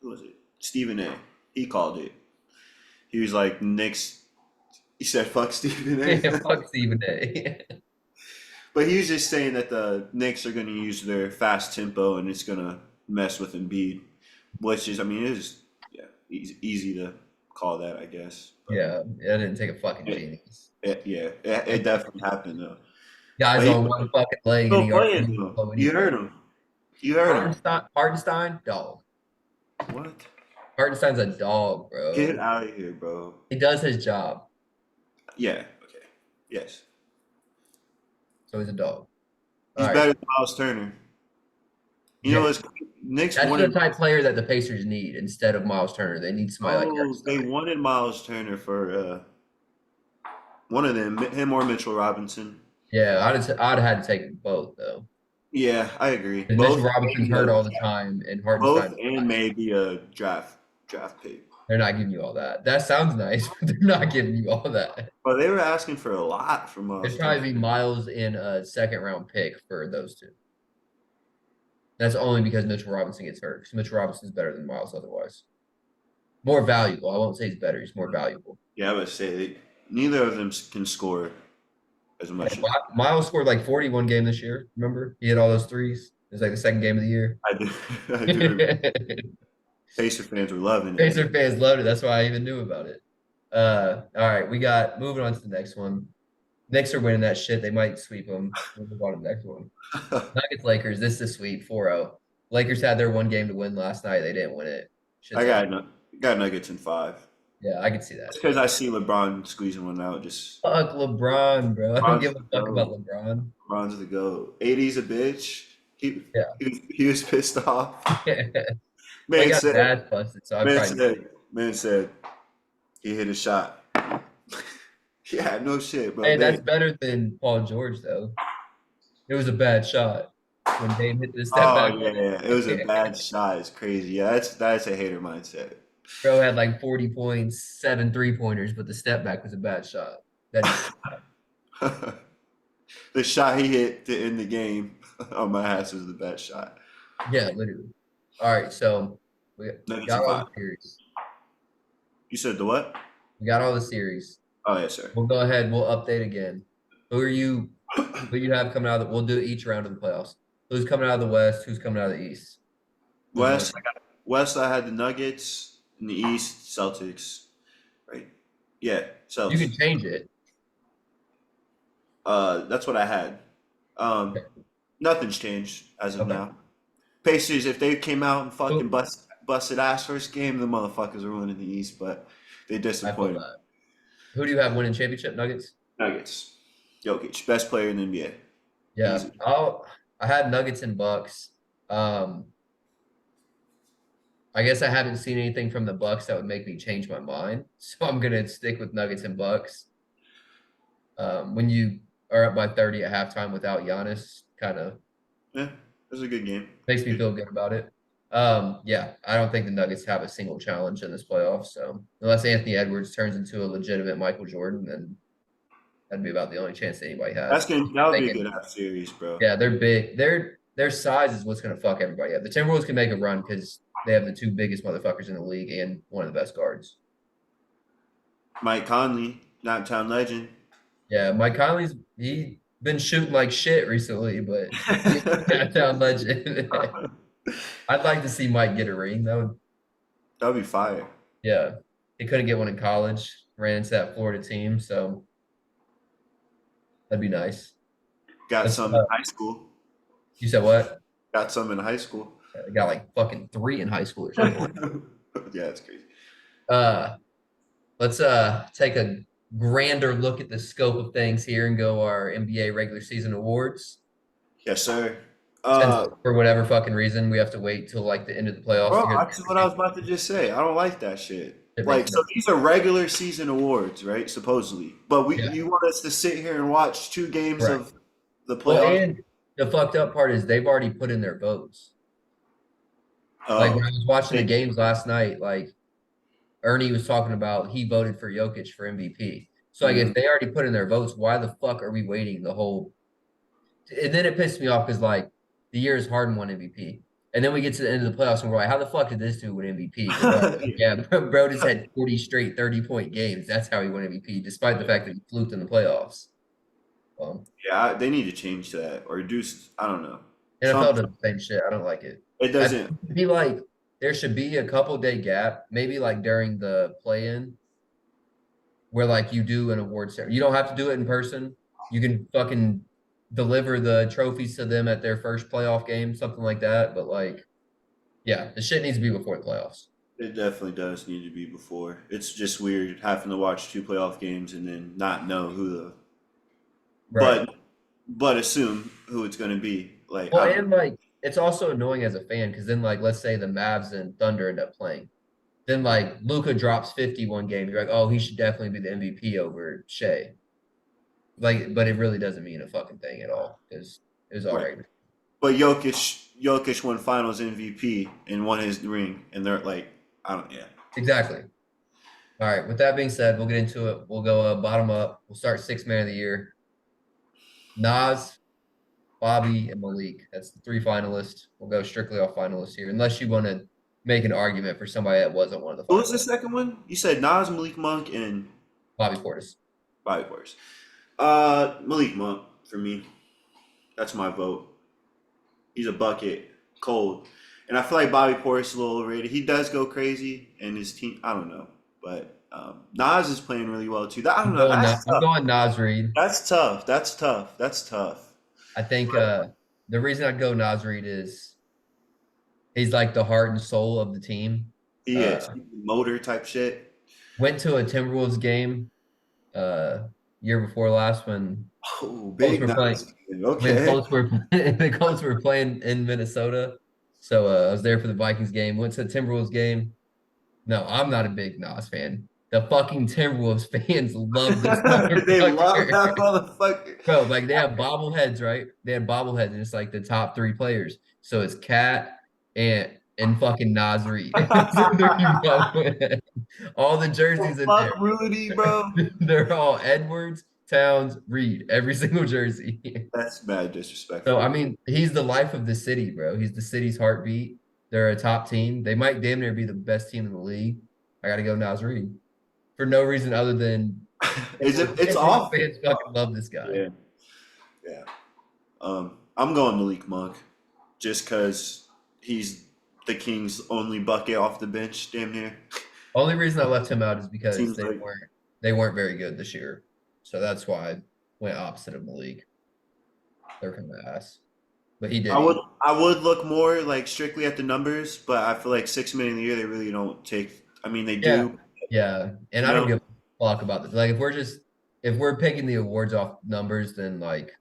was it? Stephen A. He called it. He was like, Knicks. He said, fuck Stephen A. Fuck Stephen A. But he was just saying that the Knicks are going to use their fast tempo and it's going to mess with Embiid, which is, I mean, it is easy to call that, I guess. But Yeah, it didn't take a fucking it, genius. it definitely happened though. Guy's But he's on one fucking leg and still he already playing didn't though. slow You heard anybody. him. You heard him. Hartenstein, dog. What? Hartenstein's a dog, Get bro. out of here, bro. He does his job, Yeah. Okay. Yes. so he's a dog. All He's right. better than Miles Turner. You know, Yeah. it's Knicks That's the wanted. type player that the Pacers need instead of Miles Turner. They need somebody like Oh, they Hartenstein. wanted Miles Turner for one of them, him or Mitchell Robinson. Yeah, I'd have had to take them both though. Yeah, I agree. Because Mitchell Both, Robinson's maybe hurt all the time, and both, Hartenstein's and nice. maybe a draft pick. They're not giving you all that. That sounds nice, but they're not giving you all that. But they were asking for a lot from It'd Miles Turner. probably be Miles in a second round pick for those two. That's only because Mitchell Robinson gets hurt. Because Mitchell Robinson's better than Miles otherwise. More valuable. I won't say he's better. He's more valuable. Yeah, I would say neither of them can score as Yeah, much as Miles scored like 41 game this year. Remember? He had all those threes. It was like the second game of the year. I do. I do remember. Pacer fans were loving it. Pacer fans loved it. That's why I even knew about it. All right, we got moving on to the next one. Knicks are winning that shit. They might sweep them. We'll move on to the next one. Nuggets Lakers. This is a sweep 4-0. Lakers had their one game to win last night. They didn't win it. I Shit's over. got Nuggets in 5. Yeah, I can see It's that. because I see LeBron squeezing one out. Just Fuck LeBron, bro. I don't LeBron's give a the fuck about goat. LeBron. LeBron's the goat. 80's a bitch. He Yeah. he was pissed off. Well, he Man got his said, ass busted, so I probably. man said he hit a shot. Yeah, no shit, bro. Hey, that's Man. better than Paul George, though. It was a bad shot when Dame hit the step Oh back yeah, on yeah, it was a it. bad shot. It's crazy. Yeah, that's a hater mindset. Bro had like 40 points, 7 3-pointers, but the step back was a bad shot. That is The shot he hit to end the game on my ass was the best shot. yeah, literally. All right, so we Nuggets got in all the 5. series. You said the what? We got all the series. Oh yes, sir. We'll go ahead. We'll update again. Who are you? Who you have coming out of the? We'll do each round of the playoffs. Who's coming out of the West? Who's coming out of the East? Who's the most? West, I had the Nuggets. In the East, Celtics. Right? Yeah, You Celtics. can change it. That's what I had. Um, Nothing's changed as of Okay. now. Pacers, if they came out and fucking Who- busted ass first game, the motherfuckers are winning the East, but they I feel disappointed. that. Who do you have winning championship? Nuggets. Nuggets. Jokic, best player in the NBA. Yeah. Easy. I had Nuggets and Bucks. Um, I guess I haven't seen anything from the Bucks that would make me change my mind, so I'm gonna stick with Nuggets and Bucks. When you are up by 30 at halftime without Giannis, kind of Yeah, it was a good game. makes me feel good about it. Yeah, I don't think the Nuggets have a single challenge in this playoff. So unless Anthony Edwards turns into a legitimate Michael Jordan, then that'd be about the only chance anybody has. That would be a Thinking, good half series, bro. yeah, they're big. Their size is what's gonna fuck everybody up. The Timberwolves can make a run because they have the two biggest motherfuckers in the league and one of the best guards. Mike Conley, Knocktown legend. Yeah, Mike Conley's he been shooting like shit recently, but he's a down legend. I'd like to see Mike get a ring. That would be fire. Yeah, he couldn't get one in college. Ran into that Florida team, so that'd be nice. Got Let's, some in high school. you said what? Got some in high school. I got like fucking 3 in high school or something. Yeah, it's crazy. uh, let's take a grander look at the scope of things here and go our NBA regular season awards. Yes, sir. Since for whatever fucking reason we have to wait till like the end of the playoffs to Bro, hear that's what I was about to just say. I don't like that shit. it Like, makes so these are regular season awards, right? Supposedly, but yeah, you want us to sit here and watch 2 games right. of the Well, playoffs? and the fucked up part is they've already put in their votes. Like when I Oh, was watching the they- games last night, like Ernie was talking about he voted for Jokic for MVP. So like if they already put in their votes, why the fuck are we waiting the whole? And then it pissed me off because like the year is Harden won MVP, and then we get to the end of the playoffs and we're like, how the fuck did this dude win MVP? And like, yeah, bro just had 40 straight 30-point games. That's how he won MVP, despite the fact that he fluked in the playoffs. yeah, they need to change that or do. I don't know. NFL does the same shit. I don't like it. It doesn't. Be like there should be a couple day gap, maybe like during the play-in, where like you do an award ceremony. You don't have to do it in person. You can fucking deliver the trophies to them at their first playoff game, something like that. But like, yeah, the shit needs to be before the playoffs. It definitely does need to be before. It's just weird having to watch two playoff games and then not know who the Right. but but assume who it's going to be. Like Well, I don't. and like it's also annoying as a fan because then like let's say the Mavs and Thunder end up playing. Then like Luca drops 51 game. You're like, oh, he should definitely be the MVP over Shea. Like, but it really doesn't mean a fucking thing at all because it was all Right. right. But Jokic won Finals MVP and won his ring, and they're like, I don't. Yeah. Exactly. All right. With that being said, we'll get into it. We'll go bottom up. We'll start six man of the year. Nas, Bobby, and Malik. That's the three finalists. We'll go strictly off finalists here, unless you want to make an argument for somebody that wasn't one of the Who was the finalists. second one? You said Nas, Malik Monk, and Bobby Portis. Bobby Portis. Malik Monk for me. That's my vote. He's a bucket, cold, and I feel like Bobby Portis is a little overrated. He does go crazy, and his team. I don't know, but Nas is playing really well too. I don't know. That's I'm tough. going Nas Reed. That's tough. That's tough. That's tough. I think the reason I'd go Nas Reed is he's like the heart and soul of the team. He is motor type shit. Went to a Timberwolves game uh year before last when Oh, Colts big were playing Nas. Okay. the Colts were playing in Minnesota. So I was there for the Vikings game. Went to the Timberwolves game. No, I'm not a big Nas fan. The fucking Timberwolves fans love this They love motherfucker. that motherfucker. Bro, like they have bobbleheads, right? They have bobbleheads, and it's like the top three players. So it's Cat and fucking Nas Reed. All the jerseys in there. Fuck Rudy, bro. They're all Edwards, Towns, Reed, every single jersey. That's mad So I disrespectful. mean, he's the life of the city, bro. He's the city's heartbeat. They're a top team. They might damn near be the best team in the league. I got to go Nas Reed for no reason other than Is it? It's Timberwolves off. fans fucking love this guy. Yeah, yeah. I'm going Malik Monk just because he's the Kings' only bucket off the bench, damn near. Only reason I left him out is because Seems like they weren't very good this year. So that's why I went opposite of Malik. They're kind of ass. But he did I would eat. I would look more like strictly at the numbers, but I feel like 6 million in the year they really don't take. I mean, they Yeah. do. Yeah. And You I don't know, give a fuck about this. Like if we're picking the awards off numbers, then like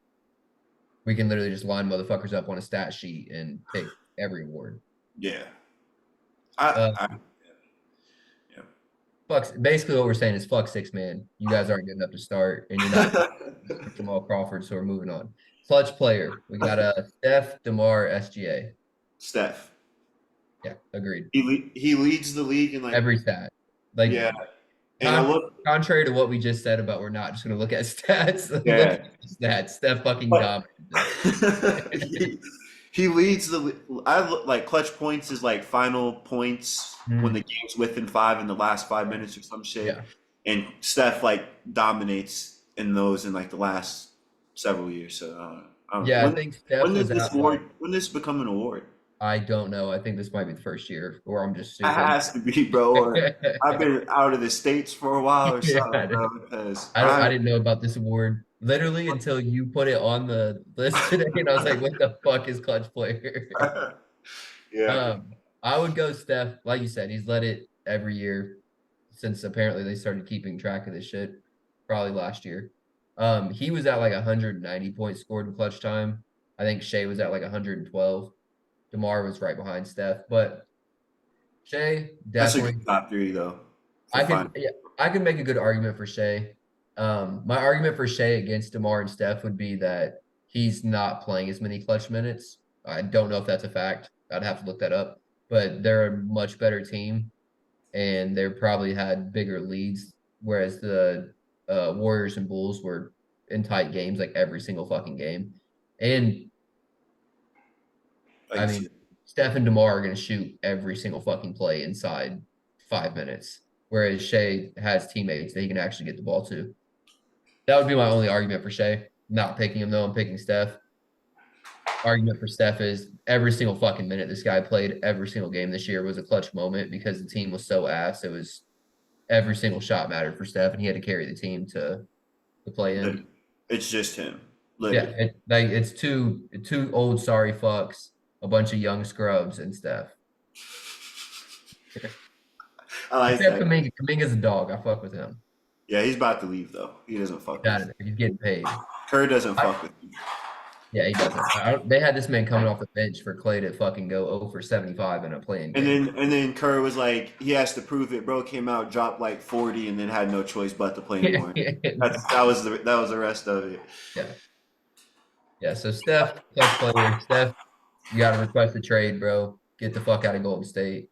we can literally just line motherfuckers up on a stat sheet and pick every award. yeah. Uh I fuck basically what we're saying is fuck six man. You guys aren't good enough to start and you're not yeah. Jamal Crawford, so we're moving on. Clutch player. We got Steph, DeMar, SGA. Steph. Yeah, agreed. He leads the league in like Every stat. Like yeah, and I look contrary to what we just said about we're not just gonna look at stats. Look yeah, at the stats. Steph fucking but dominated this. he, he leads the. I look like clutch points is like final points when the Mm, game's within five in the last 5 minutes or some shit, yeah. and Steph like dominates in those in like the last several years. So I don't know. Yeah, I think When Steph does was this at like award? When does this become an award? I don't know. I think this might be the first year, or I'm just It stupid. has to be, bro. Or I've been out of the states for a while or something, Yeah, bro. Because I I didn't know about this award literally until you put it on the list today, and I was like, "What the fuck is clutch player?" yeah, I would go Steph. Like you said, he's led it every year since apparently they started keeping track of this shit. Probably last year. He was at like 190 points scored in clutch time. I think Shea was at like 112. DeMar was right behind Steph, but Shea that's a definitely. good top three though for I could fun. yeah, I could make a good argument for Shea. My argument for Shea against DeMar and Steph would be that he's not playing as many clutch minutes. I don't know if that's a fact. I'd have to look that up. But they're a much better team, and they probably had bigger leads, whereas the Warriors and Bulls were in tight games like every single fucking game. And I I can see mean, that. Steph and DeMar are going to shoot every single fucking play inside 5 minutes, whereas Shea has teammates that he can actually get the ball to. That would be my only argument for Shea. Not picking him though, I'm picking Steph. argument for Steph is every single fucking minute this guy played every single game this year was a clutch moment because the team was so ass. It was every single shot mattered for Steph, and he had to carry the team to play in. Literally. It's just him. Yeah, Literally. it's two old sorry fucks, a bunch of young scrubs, and Steph. I like Except that. Kaminga's a dog. I fuck with him. Yeah, he's about to leave though. He doesn't He's fuck out with. of there. He's getting paid. Kerr doesn't I, fuck with him. yeah, he doesn't. They had this man coming off the bench for Clay to fucking go 0 for 75 in a playing And game. then Kerr was like, he has to prove it. Bro came out, dropped like 40, and then had no choice but to play anymore. That was the rest of it. Yeah. Yeah. So Steph, clutch player. Steph, you got to request a trade, bro. Get the fuck out of Golden State.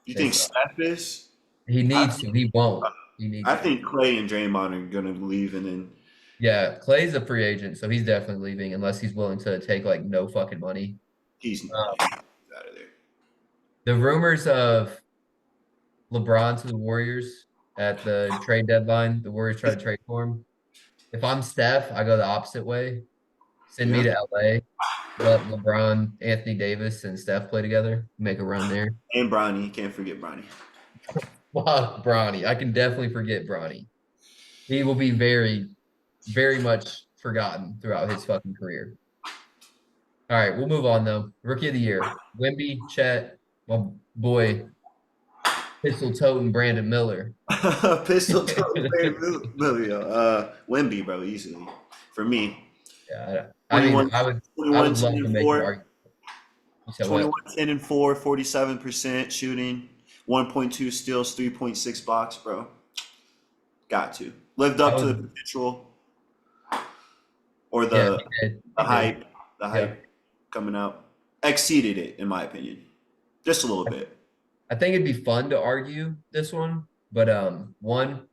You They think suck. Steph is? He I needs to. He won't. He I needs to. think Clay and Draymond are gonna leave, and then Yeah. Clay's a free agent, so he's definitely leaving unless he's willing to take like no fucking money. he's Um, out of there. the rumors of LeBron to the Warriors at the trade deadline, the Warriors try to trade for him. If I'm Steph, I go the opposite way. Send me Yeah, to LA. Let LeBron, Anthony Davis, and Steph play together. Make a run there. and Bronny, can't forget Bronny. Fuck Bronny. I can definitely forget Bronny. He will be very, very much forgotten throughout his fucking career. All right, we'll move on though. Rookie of the year. Wemby, Chet, my boy, Pistol Toting Brandon Miller. Pistol toe, Yeah, Emilio. Wemby, bro, easily for me. I mean, 21, I 21, would 10 love to and make an 4. argument. You said 21, what? 10 and 4, 47% shooting, 1.2 steals, 3.6 blocks, bro. Got to. Lived I up to the would, potential or yeah, the he did. the He did. hype, the Yeah. hype coming out. Exceeded it, in my opinion. Just a little bit. I think it'd be fun to argue this one, but one,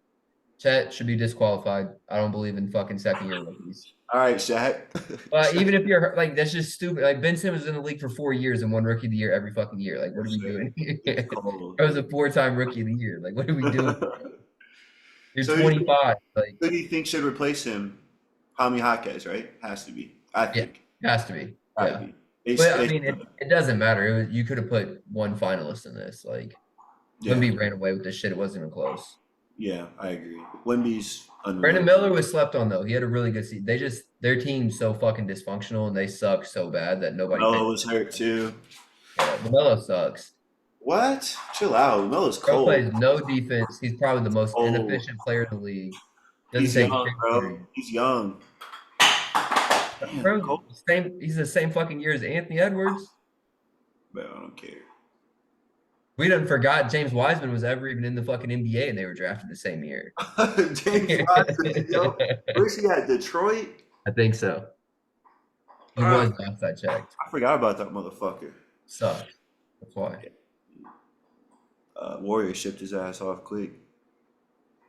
Chet should be disqualified. I don't believe in fucking second year rookies. All right, Shaq. Even if you're like, that's just stupid. Like Ben Simmons was in the league for 4 years and won rookie of the year every fucking year. Like, what are we doing? It's I cold. was a four-time rookie of the year. Like, what are we doing? You're So who 25. Like, do you think should replace him? Jaime Jaquez, right? Has to be. I yeah, think. has to be. Gotta Yeah. be. But I mean, it doesn't matter. You could have put one finalist in this. Like, Yeah, Wemby ran away with this shit. It wasn't even close. yeah, I agree. Wemby's Brandon unreal. Miller was slept on though. He had a really good season. Their team's so fucking dysfunctional and they suck so bad that nobody pays. Melo was hurt too. Yeah, Melo sucks. What? Chill out. Melo's Bro cold. plays no defense. He's probably the most Oh, inefficient player in the league. Doesn't he's take young, shit bro. serious. He's young. Damn, Bro, cold. same. He's the same fucking year as Anthony Edwards. Bro, I don't care. We done forgot James Wiseman was ever even in the fucking NBA and they were drafted the same year. James Watson, yo. Where's he at? Detroit? I think so. He Uh, was last I checked. I forgot about that motherfucker. Sucks. That's why. Warrior shipped his ass off quick.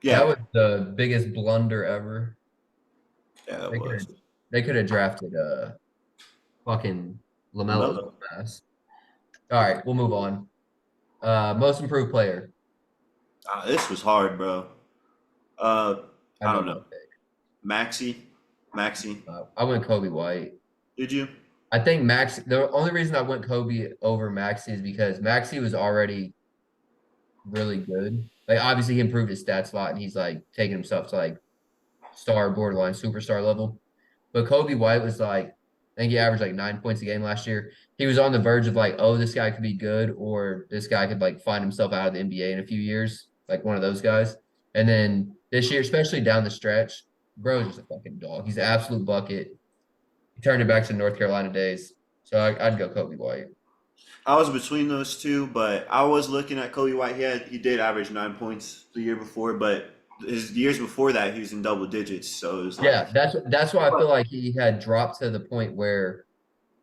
That Yeah, was the biggest blunder ever. yeah, that They could have was. they could have drafted fucking LaMelo's Lamelo. ass. All right, we'll move on. Most improved player. This was hard, bro. I I know don't my know. pick. Maxi. I went Kobe White. Did you? I think Max. The only reason I went Kobe over Maxi is because Maxi was already really good. Like obviously he improved his stats a lot, and he's like taking himself to like star, borderline superstar level. But Kobe White was like, I think he averaged like 9 points a game last year. He was on the verge of like, oh, this guy could be good, or this guy could like find himself out of the NBA in a few years, like one of those guys. And then this year, especially down the stretch, bro's just a fucking dog. He's an absolute bucket. He turned it back to North Carolina days. So I'd go Kobe White. I was between those two, but I was looking at Kobe White. He did average 9 points the year before, but his years before that he was in double digits. So it was like, Yeah, that's why I feel like he had dropped to the point where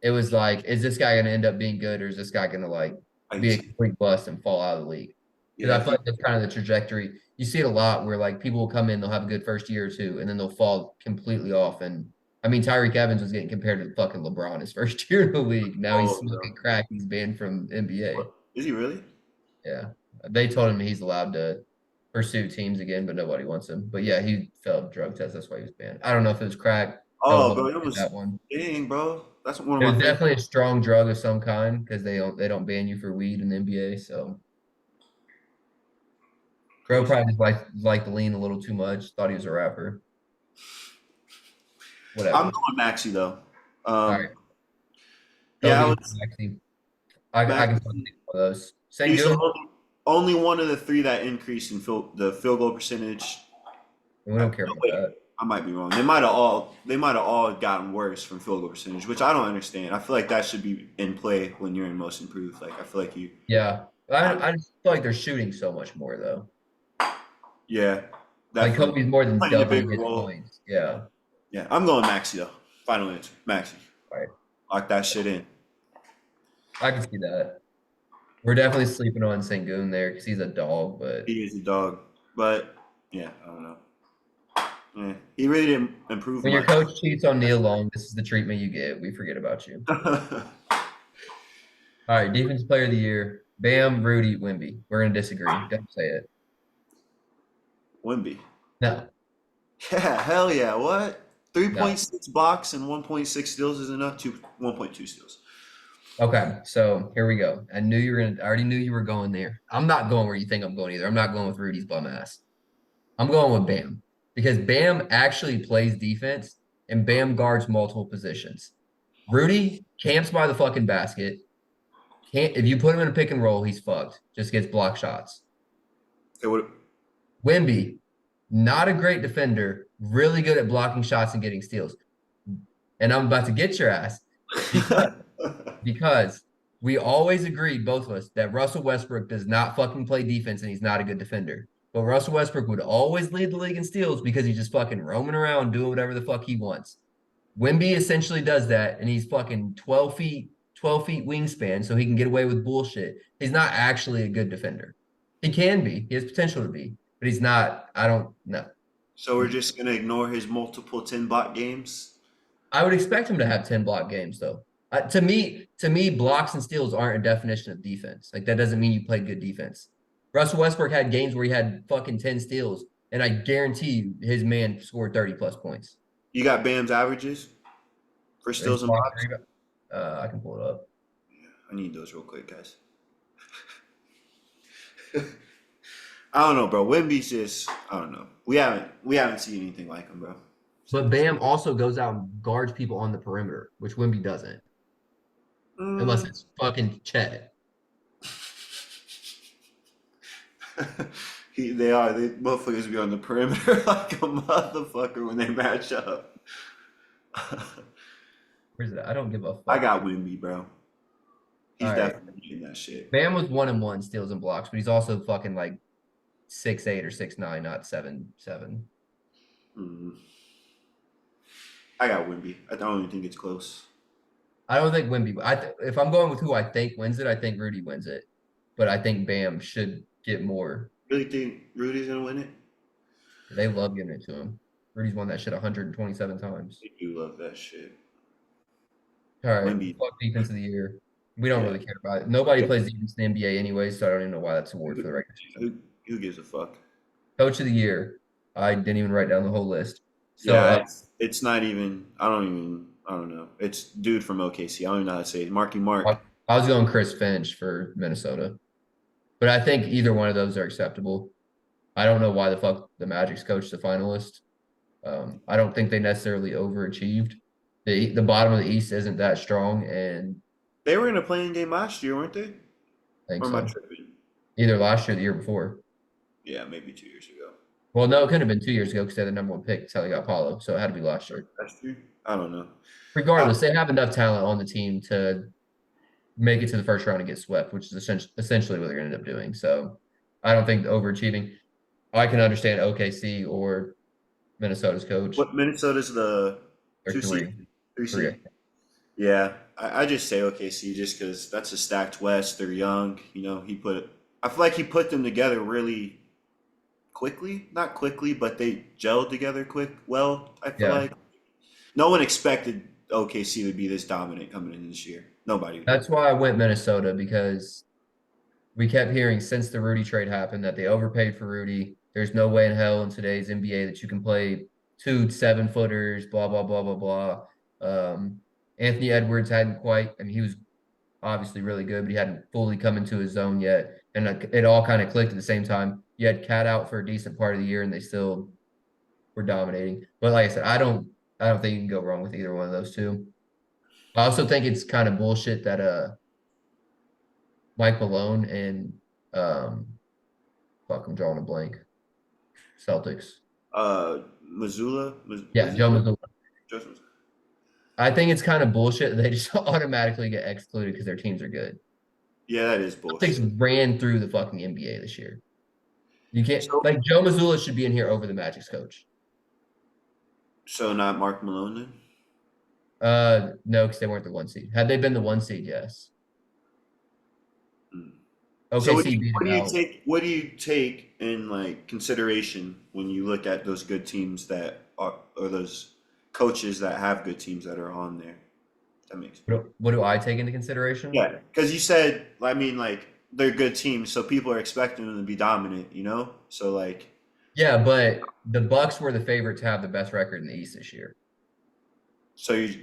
it was like, is this guy going to end up being good, or is this guy going to like I can be a see. complete bust and fall out of the league? Because Yeah, I feel like that's kind of the trajectory. You see it a lot where like people will come in, they'll have a good first year or two, and then they'll fall completely off. And I mean, Tyreek Evans was getting compared to fucking LeBron his first year in the league. Now he's oh smoking no, crack. He's banned from NBA. what is he really? Yeah, they told him he's allowed to pursue teams again, but nobody wants him. But yeah, he failed drug test. That's why he was banned. I don't know if it was crack. I would Oh, love bro, to it get was that one. dang, bro. That's one of It my was favorite. definitely a strong drug of some kind because they don't ban you for weed in the NBA. So bro Crazy. probably just liked to lean a little too much. Thought he was a rapper. I'm Whatever. going Maxi though. All Um, right. yeah, I Kobe, was Maxey. I can fucking Maxi. think of those. He's the Sengun, only one of the three that increased in the field goal percentage. we don't care No, about wait, that. I might be wrong. They might have all gotten worse from field goal percentage, which I don't understand. I feel like that should be in play when you're in most improved. Like I feel like you, Yeah. I, I just feel like they're shooting so much more though. yeah, Like definitely Kobe's more than playing a doubling bigger his role. points. Yeah. Yeah, I'm going Maxi though. Final answer, Maxi. All right. Lock that shit in. I can see that. We're definitely sleeping on Sengun there because he's a dog, but He is a dog, but yeah, I don't know. Yeah, he really didn't improve when your much. coach cheats on Neil Long, this is the treatment you get. We forget about you. All right, defensive player of the year. Bam, Rudy, Wimby. We're gonna disagree. Don't say it. Wimby. No, Yeah, hell yeah. What? no. 3.6 blocks and 1.6 steals is enough to 1.2 steals. Okay, so here we go. I already knew you were going there. I'm not going where you think I'm going either. I'm not going with Rudy's bum ass. I'm going with Bam because Bam actually plays defense and Bam guards multiple positions. Rudy camps by the fucking basket. Can't if you put him in a pick and roll, he's fucked. Just gets block shots. Okay, what? Wimby, not a great defender, really good at blocking shots and getting steals. And I'm about to get your ass because because we always agreed, both of us, that Russell Westbrook does not fucking play defense and he's not a good defender. But Russell Westbrook would always lead the league in steals because he's just fucking roaming around doing whatever the fuck he wants. Wimby essentially does that, and he's fucking 12 feet wingspan, so he can get away with bullshit. He's not actually a good defender. He can be. He has potential to be, but he's not. I don't know. So we're just gonna ignore his multiple 10 block games. I would expect him to have 10 block games though. To me, blocks and steals aren't a definition of defense. Like that doesn't mean you played good defense. Russell Westbrook had games where he had fucking 10 steals, and I guarantee you his man scored 30 plus points. You got Bam's averages for His steals and blocks, blocks. I can pull it up. I need those real quick, guys. I don't know, bro. Wimby's just I don't know. We haven't seen anything like him, bro. But Bam also goes out and guards people on the perimeter, which Wimby doesn't, unless Mm. it's fucking Chet. They motherfuckers be on the perimeter like a motherfucker when they match up. Where's that? I don't give a I fuck. got Wimby, bro. All He's right. definitely getting that shit. Bam was 1-1 steals and blocks, but he's also fucking like 6'8" or 6'9", not 7'7". Mm. I got Wimby. I don't even think it's close. I don't think Wimby. If I'm going with who I think wins it, I think Rudy wins it. But I think Bam should get more. Really think Rudy's gonna win it? They love giving it to him. Rudy's won that shit 127 times. I do love that shit. All right, Wimby, fuck defense of the year. We don't yeah. really care about it. Nobody plays defense in the NBA anyway, so I don't even know why that's award Who, for the regular season. who, who gives a fuck? Coach of the year. I didn't even write down the whole list. So Yeah, it's not even. I don't know. It's dude from OKC. I don't even know how to say it. Marky Mark. I was going Chris Finch for Minnesota, but I think either one of those are acceptable. I don't know why the fuck the Magic's coach the finalist. I don't think they necessarily overachieved. The bottom of the East isn't that strong, and They were in a playing game last year, weren't they? I think Or am I so. tripping? Either last year or the year before. Yeah, maybe 2 years ago. Well, no, it couldn't have been 2 years ago because they had the number one pick. That's how they got Paulo. So it had to be last year. Last year? I don't know. I, Regardless, they have enough talent on the team to make it to the first round and get swept, which is essentially what they're going to end up doing. So I don't think overachieving. I can understand OKC or Minnesota's coach what Minnesota's the or two seed, three, three three. seed? Yeah, I just say OKC just because that's a stacked West. They're young. I feel like he put them together really quickly. Not quickly, but they gelled together well. I feel Yeah. like no one expected OKC to be this dominant coming in this year. Nobody did. That's why I went Minnesota because we kept hearing since the Rudy trade happened that they overpaid for Rudy. There's no way in hell in today's NBA that you can play 2 7-footers, blah, blah, blah, blah, blah. Anthony Edwards hadn't quite. I mean, he was obviously really good, but he hadn't fully come into his zone yet. And like, it all kind of clicked at the same time. You had Cat out for a decent part of the year, and they still were dominating. But like I said, I don't think you can go wrong with either one of those two. I also think it's kind of bullshit that Mike Malone and um fuck, I'm drawing a blank. Celtics. Missoula, Yeah, is it Joe Mazzulla. Joseph? I think it's kind of bullshit that they just automatically get excluded because their teams are good. Yeah, that is Celtics bullshit. ran through the fucking NBA this year. You can't So, like Joe Mazzulla should be in here over the Magic's coach. so not Mark Malone then? No, because they weren't the one seed. Had they been the one seed, yes. Hmm. So OKC beat him out. what do you take in like consideration when you look at those good teams that are or those coaches that have good teams that are on there? That makes What do I take into consideration? yeah, because you said I mean like they're good teams, so people are expecting them to be dominant, you know. So like Yeah, but the Bucks were the favorite to have the best record in the East this year.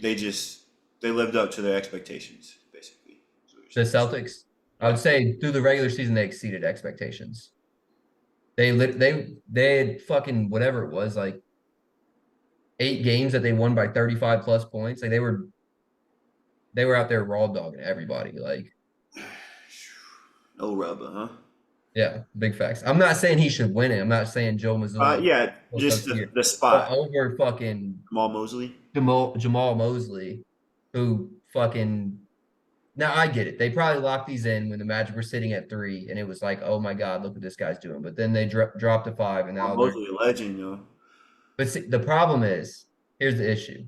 they just they lived up to their expectations, basically. Is what you're The saying. Celtics, I Yeah. would say through the regular season, they exceeded expectations. They had fucking whatever it was, like 8 games that they won by 35 plus points. Like they were out there raw dogging everybody. Like, No rubber, huh? yeah, big facts. I'm not saying he should win it. I'm not saying Joe Mazzulla Yeah, will just coach the year. the But spot. over fucking Jamal Mosley. Jamal Mosley, who fucking now I get it. They probably locked these in when the Magic were sitting at 3, and it was like, oh my God, look what this guy's doing. But then they dropped to 5, and Jamal now they're. Mosley, a legend, yo. But see, the problem is, here's the issue.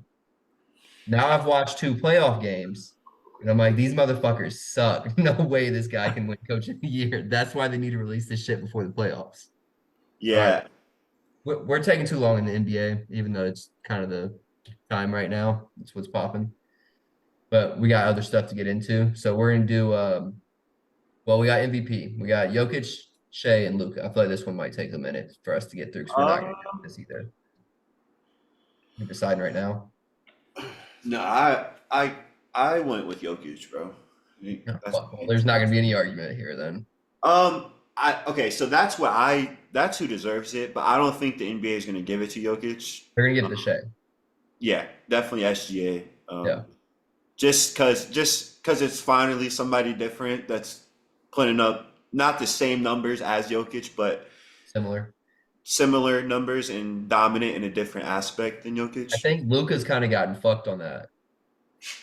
Now I've watched 2 playoff games, and I'm like, these motherfuckers suck. No way this guy can win Coach of the Year. That's why they need to release this shit before the playoffs. All right, Yeah, we're taking too long in the NBA, even though it's kind of the time right now. That's what's popping. But we got other stuff to get into, so we're gonna do. Well, we got MVP. We got Jokic, Shea, and Luka. I feel like this one might take a minute for us to get through because we're not gonna Uh, get this either. You're deciding right now. no, I went with Jokic, bro. Oh, That's fuck. Well, there's not gonna be any argument here then. I okay, so that's who deserves it, but I don't think the NBA is gonna give it to Jokic. They're gonna give it to Um, Shea. yeah, definitely SGA. Yeah, Just cause it's finally somebody different that's putting up not the same numbers as Jokic, but similar. similar numbers and dominant in a different aspect than I Jokic. think Luka's kind of gotten fucked on that.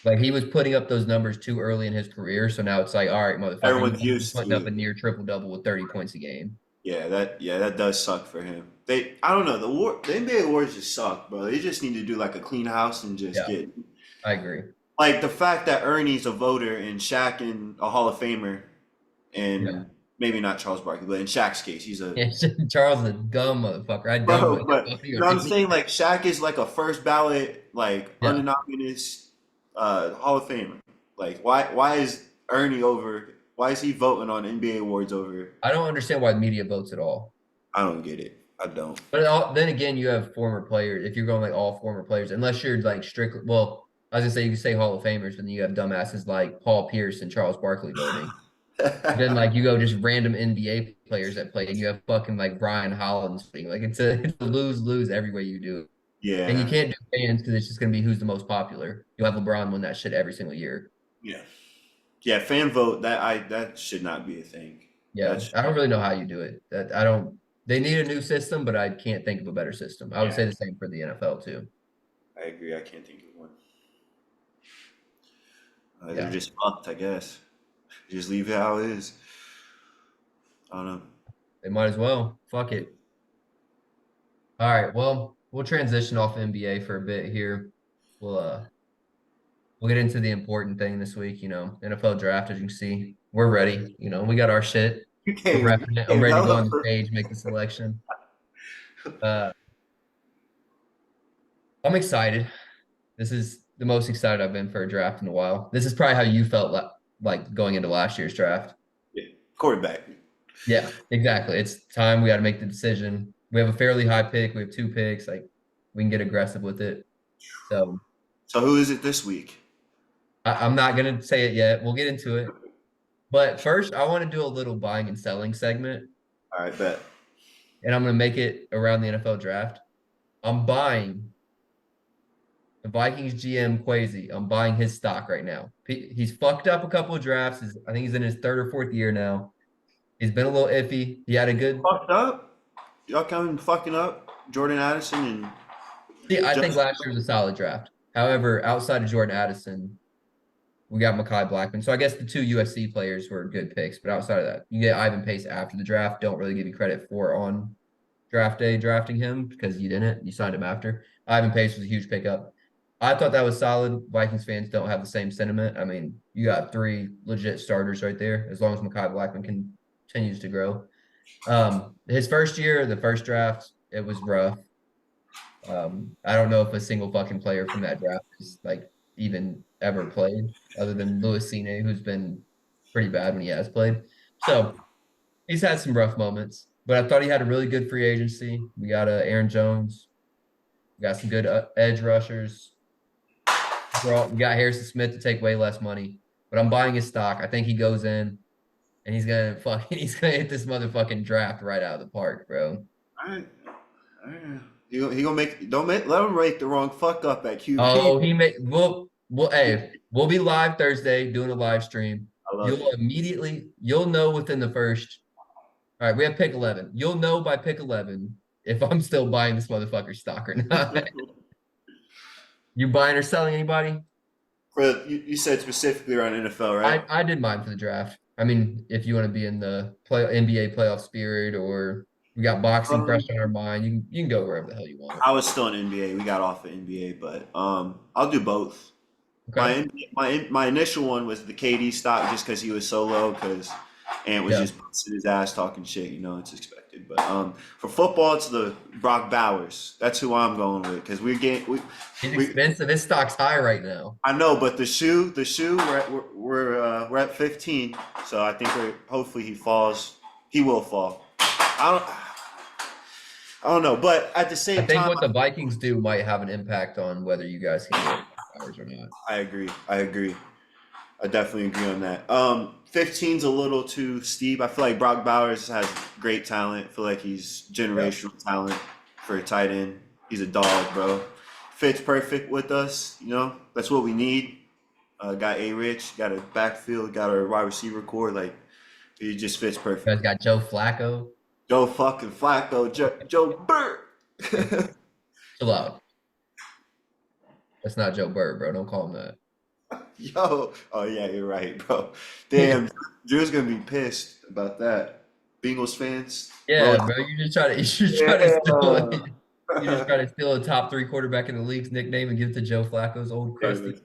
Like he was putting up those numbers too early in his career, so now it's like, all right, motherfucker, you Everyone's better be used putting up to a near triple double with 30 points a game. yeah, that does suck for him. I don't know, the NBA awards just suck, bro. They just need to do like a clean house and just Yeah, get I agree. like the fact that Ernie's a voter and Shaq and a Hall of Famer Yeah. and maybe not Charles Barkley, but in Shaq's case, he's a Yeah, Charles is a dumb motherfucker. I don't bro. want him But voting you on know what I'm any. saying? Like Shaq is like a first ballot, like Yeah. unanonymous Hall of Famer. Like why is Ernie over? Why is he voting on NBA awards over? I don't understand why the media votes at all. I don't get it. I don't. But then again, you have former players. If you're going like all former players, unless you're like strictly, well, I was gonna say you can say Hall of Famers, but then you have dumbasses like Paul Pierce and Charles Barkley voting. Then like you go just random NBA players that play, and you have fucking like Brian Hollins voting. Like it's a lose lose every way you do it. And you Yeah, can't do fans because it's just gonna be who's the most popular. You'll have LeBron win that shit every single year. yeah, yeah. Fan vote that should not be a thing. Yeah, That's I don't really know how you do it. That I don't. They need a new system, but I can't think of a better system. I would yeah. say the same for the NFL too. I agree. I can't think of one. They're Yeah, just fucked, I guess. Just leave it how it is. I don't know. they might as well. Fuck it. All right. Well, we'll transition off NBA for a bit here. We'll uh we'll get into the important thing this week. NFL draft. As you can see, we're ready. We got our shit. You We're came, you repping it. I'm came ready to go hella on the for stage, make the selection. Uh, I'm excited. This is the most excited I've been for a draft in a while. This is probably how you felt like going into last year's draft. yeah, quarterback. Yeah, exactly. It's time. We got to make the decision. We have a fairly high pick. We have 2 picks. Like we can get aggressive with it. So So who is it this week? I'm not gonna say it yet. We'll get into it. But first, I want to do a little buying and selling segment, All right, bet. and I'm gonna make it around the NFL draft. I'm buying the Vikings GM Quasi. I'm buying his stock right now. He's fucked up a couple of drafts. I think he's in his third or fourth year now. He's been a little iffy. He had a good. Fucked up. Y'all coming fucking up. Jordan Addison and See, I think Justin. last year was a solid draft. However, outside of Jordan Addison, we got Makai Blackman. So I guess the two USC players were good picks. But outside of that, you get Ivan Pace after the draft. Don't really give you credit for on draft day drafting him because you didn't. You signed him after. Ivan Pace was a huge pickup. I thought that was solid. Vikings fans don't have the same sentiment. I mean, you got three legit starters right there. As long as Makai Blackman continues to grow. His first year, the first draft, it was rough. I don't know if a single fucking player from that draft is like even ever played, other than Louis Cine, who's been pretty bad when he has played. So he's had some rough moments, but I thought he had a really good free agency. We got Aaron Jones, we got some good edge rushers. We got Harrison Smith to take way less money, but I'm buying his stock. I think he goes in and he's gonna hit this motherfucking draft right out of the park, bro. All right. All right. He gonna make don't make let him make the wrong fuck up at QB. Oh, we'll be live Thursday doing a live stream. I love You'll know within the first. All right, we have pick 11. You'll know by pick 11 if I'm still buying this motherfucker stock or not. it. You buying or selling anybody? You said specifically around NFL, right? I did mine for the draft. I mean, if you want to be in the play NBA playoff spirit or we got boxing fresh Um, on our mind, you can go wherever the hell you want. I was still in NBA. We got off of NBA, but I'll do both. Okay. My initial one was the KD stock just because he was so low because Ant was Yeah. just busting his ass talking shit. You know, it's expected. But for football, it's the Brock Bowers. That's who I'm going with because He's we expensive. His stock's high right now. I know, but the shoe we're at 15, so I think hopefully he falls. He will fall. I don't know, but at the I same think time, what the Vikings do might have an impact on whether you guys can get hours or not. I agree. I agree. I definitely agree on that. 15's a little too steep. I feel like Brock Bowers has great talent. I feel like he's Yeah. generational talent for a tight end. He's a dog, bro. Fits perfect with us. You know, that's what we need. Got A Rich, got a backfield, got a wide receiver core. Like he just fits You guys perfectly. got Joe Flacco. Joe fucking Flacco, Joe Burt. Chill out. That's not Joe Burr, bro. Don't call him that. Yo, oh yeah, you're right, bro. Damn, Drew's gonna be pissed about that. Bengals fans, roll. Yeah, bro. Yeah. You just try to steal a top three quarterback in the league's nickname and give it to Joe Flacco's old crusty.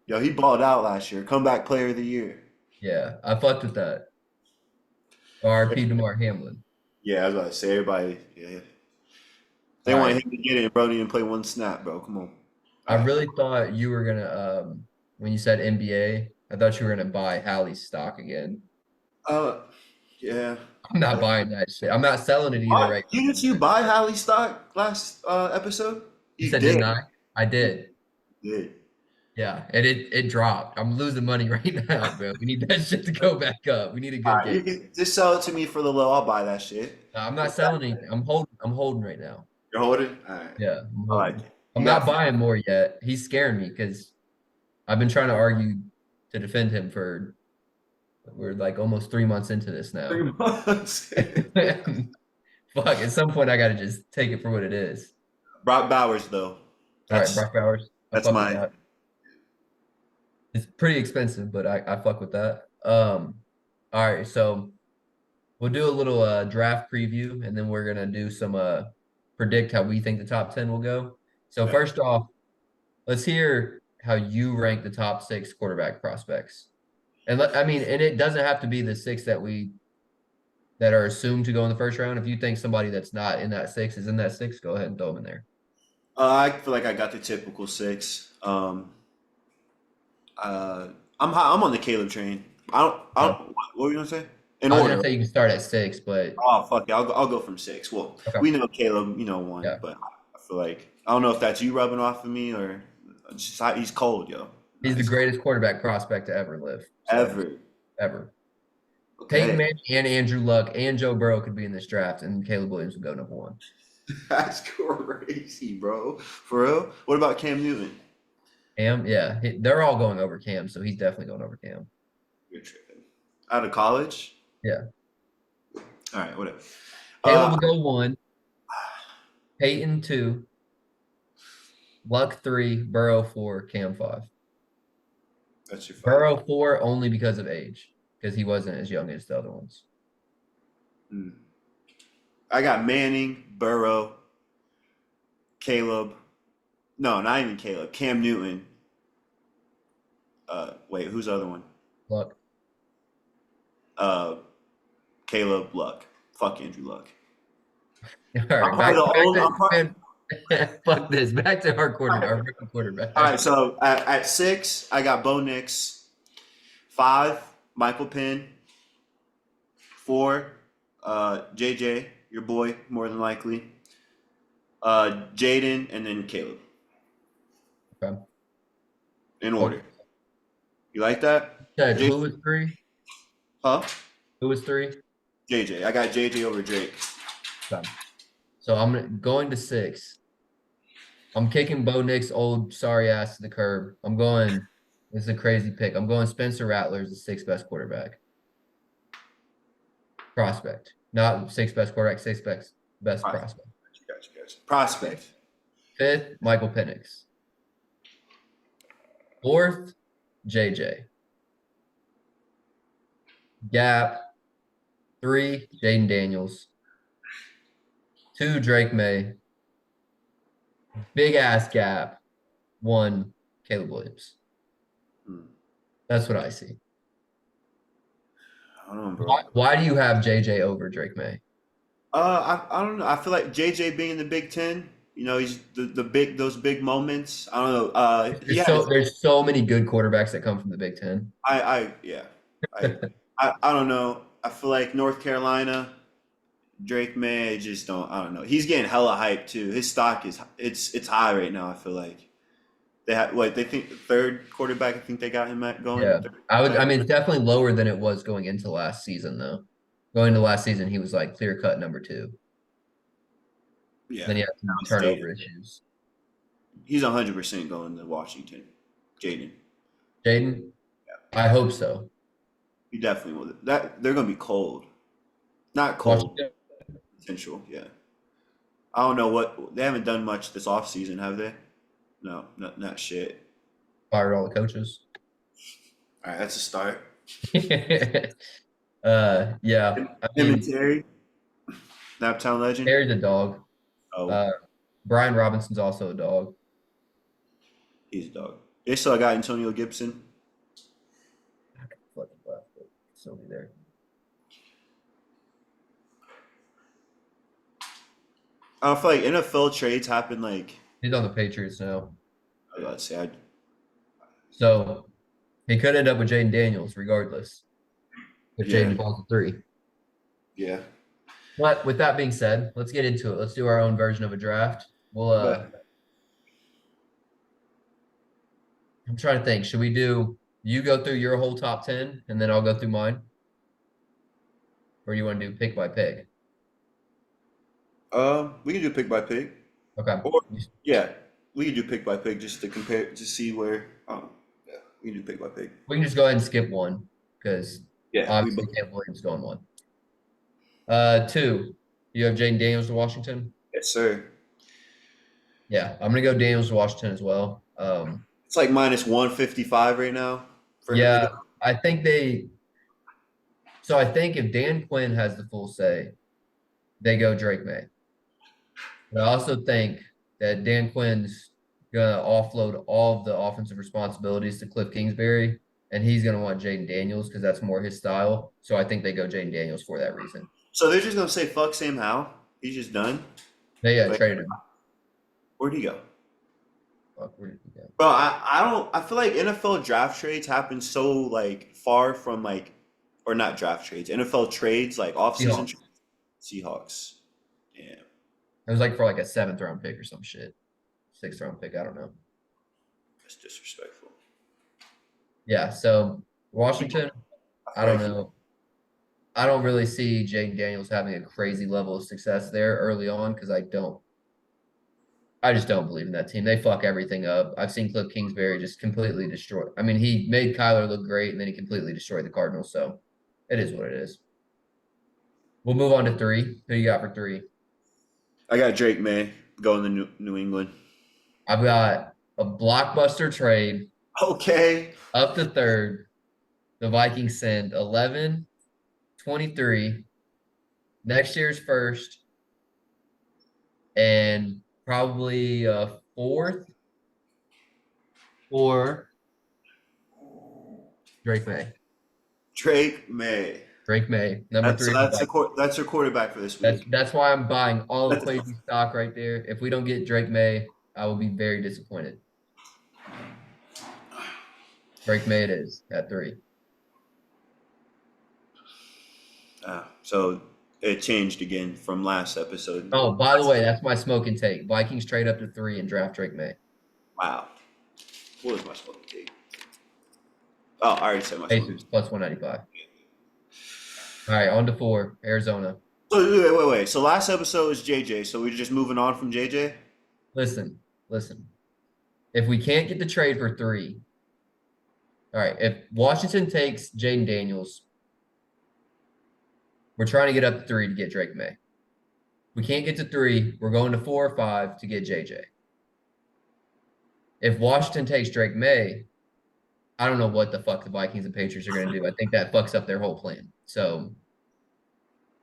Yo, he balled out last year. Comeback player of the year. Yeah, I fucked with that. RP DeMar Hamlin. Yeah, I was about to say everybody. Yeah, they All want right. him to get it, bro. He didn't play one snap, bro. Come on. I All right. really thought you were gonna when you said NBA, I thought you were gonna buy Hallie's stock again. Uh, yeah. I'm not buying that shit. I'm not selling it either right now. Didn't you buy Hallie stock last episode? You You said did. didn't I? I did. You did. Yeah, and it dropped. I'm losing money right now, bro. We need that shit to go back up. We need a All good right, you game. can just sell it to me for the low. I'll buy that shit. I'm not selling anything. I'm holding. I'm holding right now. You're holding. All right. Yeah, I'm I like holding. it. I'm You not got buying more yet. He's scaring me because I've been trying to argue to defend him for we're like almost 3 months into this now. 3 months. Fuck, at some point I gotta just take it for what it is. Brock Bowers, though. All right, That's Brock Bowers. I that's fuck with my. that. It's pretty expensive, but I fuck with that. All right, so we'll do a little draft preview and then we're gonna do some predict how we think the top 10 will go. So Yeah. first off, let's hear how you rank the top six quarterback prospects. I mean, and it doesn't have to be the six that are assumed to go in the first round. If you think somebody that's not in that six is in that six, go ahead and throw them in there. I feel like I got the typical six. Uh, I'm on the Caleb train. I Okay. don't. What were you gonna say? In I was gonna order. say you can start at six, but Oh fuck it. I'll go from six. Well, okay. we know Caleb. You know one, Yeah. but I feel like I don't know if that's you rubbing off of me or just he's cold, yo. He's the Nice. greatest quarterback prospect to ever live. So Ever. ever. Peyton Okay. Manning and Andrew Luck and Joe Burrow could be in this draft, and Caleb Williams would go number one. That's crazy, bro. For real? What about Cam Newton? Cam, yeah, they're all going over Cam, so he's definitely going over Cam. You're tripping. Out of college? Yeah, All right, whatever. Caleb Uh, will go one, Peyton two, Luck three, Burrow four, Cam five. that's your five. Burrow four only because of age, because he wasn't as young as the other ones. Hmm. I got Manning, Burrow, Caleb. No, not even Caleb. Cam Newton. Wait, who's the other one? Luck. Uh, Caleb Luck. Fuck Andrew Luck. All I'm right, probably the back old. to I'm probably, man, fuck this. Back to our all right. our rookie All right. quarterback. So at 6, I got Bo Nix. 5, Michael Penn. 4, JJ, your boy, more than likely. Jaden, and then Caleb Okay. in Okay. order. You like that? Said J- who was three? huh? Who was three? JJ. I got JJ over Drake. Okay. So I'm going to six. I'm kicking Bo Nix old sorry ass to the curb. I'm going. This is a crazy pick. I'm going Spencer Rattler as the sixth best quarterback prospect, not sixth best quarterback, sixth best All right. prospect. Gotcha. Prospect. Fifth, Michael Penix. Fourth, JJ. Gap. Three, Jaden Daniels. Two, Drake May. Big ass gap. One, Caleb Williams. Hmm. That's what I see. I don't know, bro. Why do you have JJ over Drake May? I don't know. I feel like JJ being in the Big Ten, he's the big those big moments. I don't know. He has. There's so many good quarterbacks that come from the Big Ten. Yeah. I I don't know. I feel like North Carolina, Drake May, just don't. I don't know. He's getting hella hype too. His stock is it's high right now. I feel like they have what they think third quarterback. I think they got him at going. Yeah. I mean, it's definitely lower than it was going into last season, though. Going into last season, he was like clear cut number two. Yeah. Then he had Now some it's turnover Jaden. issues. He's 100% going to Washington. Jaden. Jaden, I hope so. He definitely will. That they're gonna be cold. Not cold. Washington Potential. Yeah. I don't know what they haven't done much this offseason, have they? No, not shit. fired all the coaches. All right, that's a start. Yeah. I Him and mean, Terry, Naptown legend. Terry's a dog. Oh, Uh, Brian Robinson's also a dog. he's a dog. They still got Antonio Gibson. Fucking left, but still be there. I feel like NFL trades happen like He's on the Patriots now. let's say So he could end up with Jaden Daniels regardless if yeah, Jaden falls to three. yeah. But with that being said, let's get into it. Let's do our own version of a draft. We'll But I'm trying to think. Should we do you go through your whole top 10 and then I'll go through mine? Or do you want to do pick by pick? we can do pick by pick. Okay. Or yeah, we can do pick by pick just to compare to see where yeah, we can do pick by pick. We can just go ahead and skip one because Yeah, we obviously both Caleb Williams going one. Two, you have Jaden Daniels to Washington. yes, sir. Yeah, I'm gonna go Daniels to Washington as well. It's like minus 155 right now for him to Yeah, go. I think they. So I think if Dan Quinn has the full say, they go Drake May. But I also think that Dan Quinn's gonna offload all of the offensive responsibilities to Cliff Kingsbury, and he's gonna want Jaden Daniels because that's more his style. So I think they go Jaden Daniels for that reason. So they're just gonna say fuck Sam Howell. He's just done. They Like, traded him. where'd he go? Fuck, where did he go? Bro, I don't I feel like NFL draft trades happen so like far from like or not draft trades, NFL trades like off-season Seahawks. Seahawks. Damn, It was like for like a seventh round pick or some shit. Sixth round pick. I don't know. that's disrespectful. Yeah, so Washington, I I feel don't like he. know. I don't really see Jaden Daniels having a crazy level of success there early on because I just don't believe in that team. They fuck everything up. I've seen Cliff Kingsbury just completely destroy. I mean, he made Kyler look great and then he completely destroyed the Cardinals. So it is what it is. We'll move on to three. Who you got for three? I got Drake May going to New England. I've got a blockbuster trade Okay. up to third. The Vikings send 11, 23, next year's first, and probably a fourth for Drake May. Drake May. Drake May, number That's three. that's your quarterback for this That's week. that's why I'm buying all of That's Quasi stock right there. If we don't get Drake May, I will be very disappointed. Drake May it is at three. so it changed again from last episode. Oh, by the way, that's my smoking take. Vikings trade up to three and draft Drake May. Wow. What was my smoking take? Oh, I already said my smoking Pacers take. plus 195. All right, on to four. Arizona. Wait. So last episode was JJ. So we're just moving on from JJ. Listen, listen. If we can't get the trade for three, all right. If Washington takes Jaden Daniels, we're trying to get up to three to get Drake May. We can't get to three. We're going to 4 or 5 to get JJ. If Washington takes Drake May, I don't know what the fuck the Vikings and Patriots are going to do. I think that fucks up their whole plan. So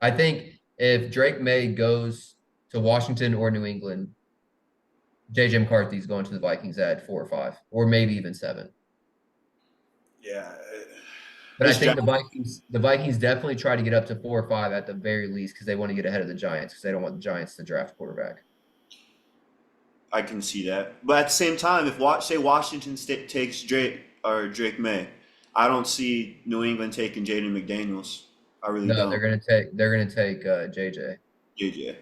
I think if Drake May goes to Washington or New England, JJ McCarthy's going to the Vikings at 4 or 5, or maybe even 7. Yeah. But I This think draft, the Vikings definitely try to get up to 4 or 5 at the very least because they want to get ahead of the Giants because they don't want the Giants to draft quarterback. I can see that. But at the same time, if say Washington State takes Drake May, I don't see New England taking Jaden McDaniels. I really No, don't. they're gonna take JJ, JJ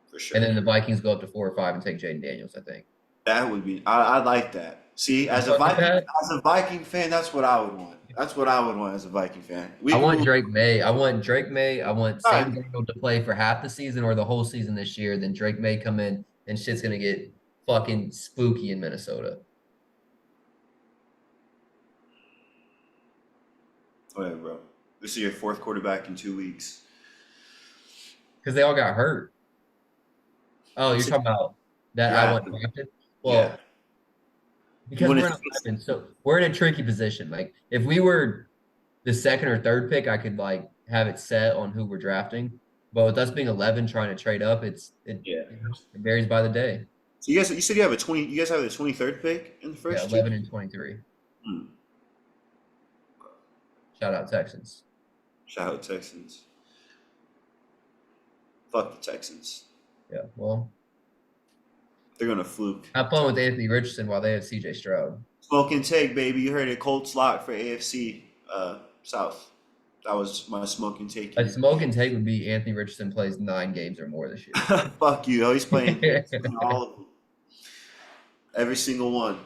for and sure. then the Vikings go up to 4 or 5 and take Jaden Daniels. I think. That would be. I like that. See, You fuck with that? As a Viking fan, that's what I would want. That's what I would want as a Viking fan. We I can want move. Drake May. I want Drake May. I want All Sam right. Darnold to play for half the season or the whole season this year. Then Drake May come in and shit's gonna get fucking spooky in Minnesota Whatever, bro. This is your fourth quarterback in 2 weeks. because they all got hurt. Oh, I'm you're saying talking about that I want draft. drafted? Yeah. Well, You because want we're in to 11, so we're in a tricky position. Like if we were the second or third pick, I could like have it set on who we're drafting. But with us being 11, trying to trade up, Yeah. it varies by the day. So you said you have a 20. You guys have the 23rd pick in the Yeah, first two. 11 and 23. Hmm. Shout out Texans. Shout out Texans. Fuck the Texans. Yeah, well, They're gonna fluke. have fun with Anthony Richardson while they have CJ Stroud. Smoking take, baby. You heard it. Colts lock for AFC South. That was my smoking take. A smoke and take would be Anthony Richardson plays 9 games or more this year. Fuck you. Oh, he's playing all of them. Every single one.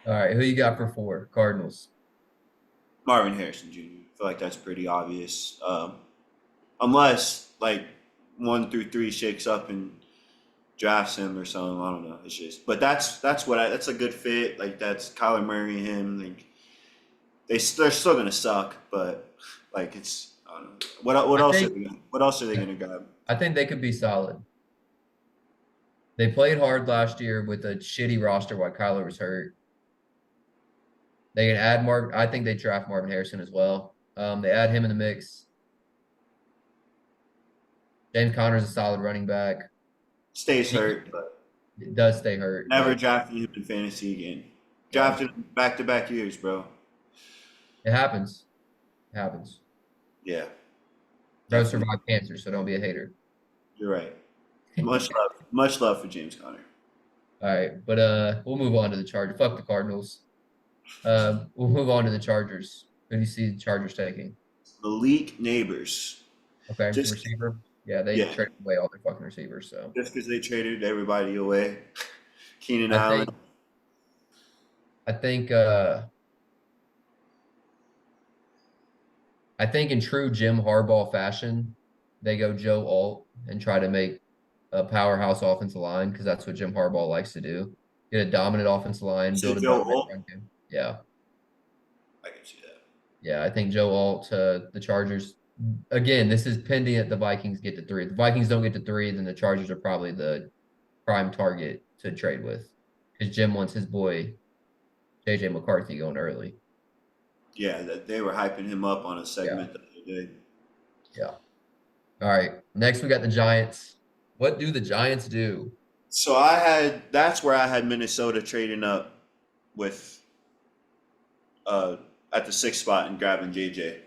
All right, who you got for four? Cardinals. Marvin Harrison Jr. I feel like that's pretty obvious. Unless like 1 through 3 shakes up and drafts him or something. I don't know. It's just, but that's a good fit. Like that's Kyler Murray and him. Like they're still gonna suck, but like it's I don't know. What I else think what else are they gonna grab? I think they could be solid. They played hard last year with a shitty roster while Kyler was hurt. They can add Marvin. I think they draft Marvin Harrison as well. They add him in the mix. James Conner's a solid running back. Stays hurt, but It does stay hurt, never but drafting him in fantasy again. yeah, Drafted him back-to-back years, bro. it happens. It happens. Yeah, Bro definitely. survived cancer, so don't be a hater. You're right. Much love for James Conner. All right, but we'll move on to the Chargers. Fuck the Cardinals. We'll move on to the Chargers. Who do you see the Chargers taking? Malik Neighbors. Okay, Just receiver. Yeah, they yeah, traded away all their fucking receivers. So just because they traded everybody away. Keenan I Allen. think I think I think in true Jim Harbaugh fashion, they go Joe Alt and try to make a powerhouse offensive line because that's what Jim Harbaugh likes to do. Get a dominant offensive You line, build said a Joe dominant Alt. run game. Yeah. I can see that. Yeah. I think Joe Alt to the Chargers. Again, this is pending that the Vikings get to three. If the Vikings don't get to three, then the Chargers are probably the prime target to trade with because Jim wants his boy JJ McCarthy going early. Yeah, that they were hyping him up on a Yeah. segment the other day. Yeah. All right. Next, we got the Giants. What do the Giants do? So that's where I had Minnesota trading up with uh at the sixth spot and grabbing JJ.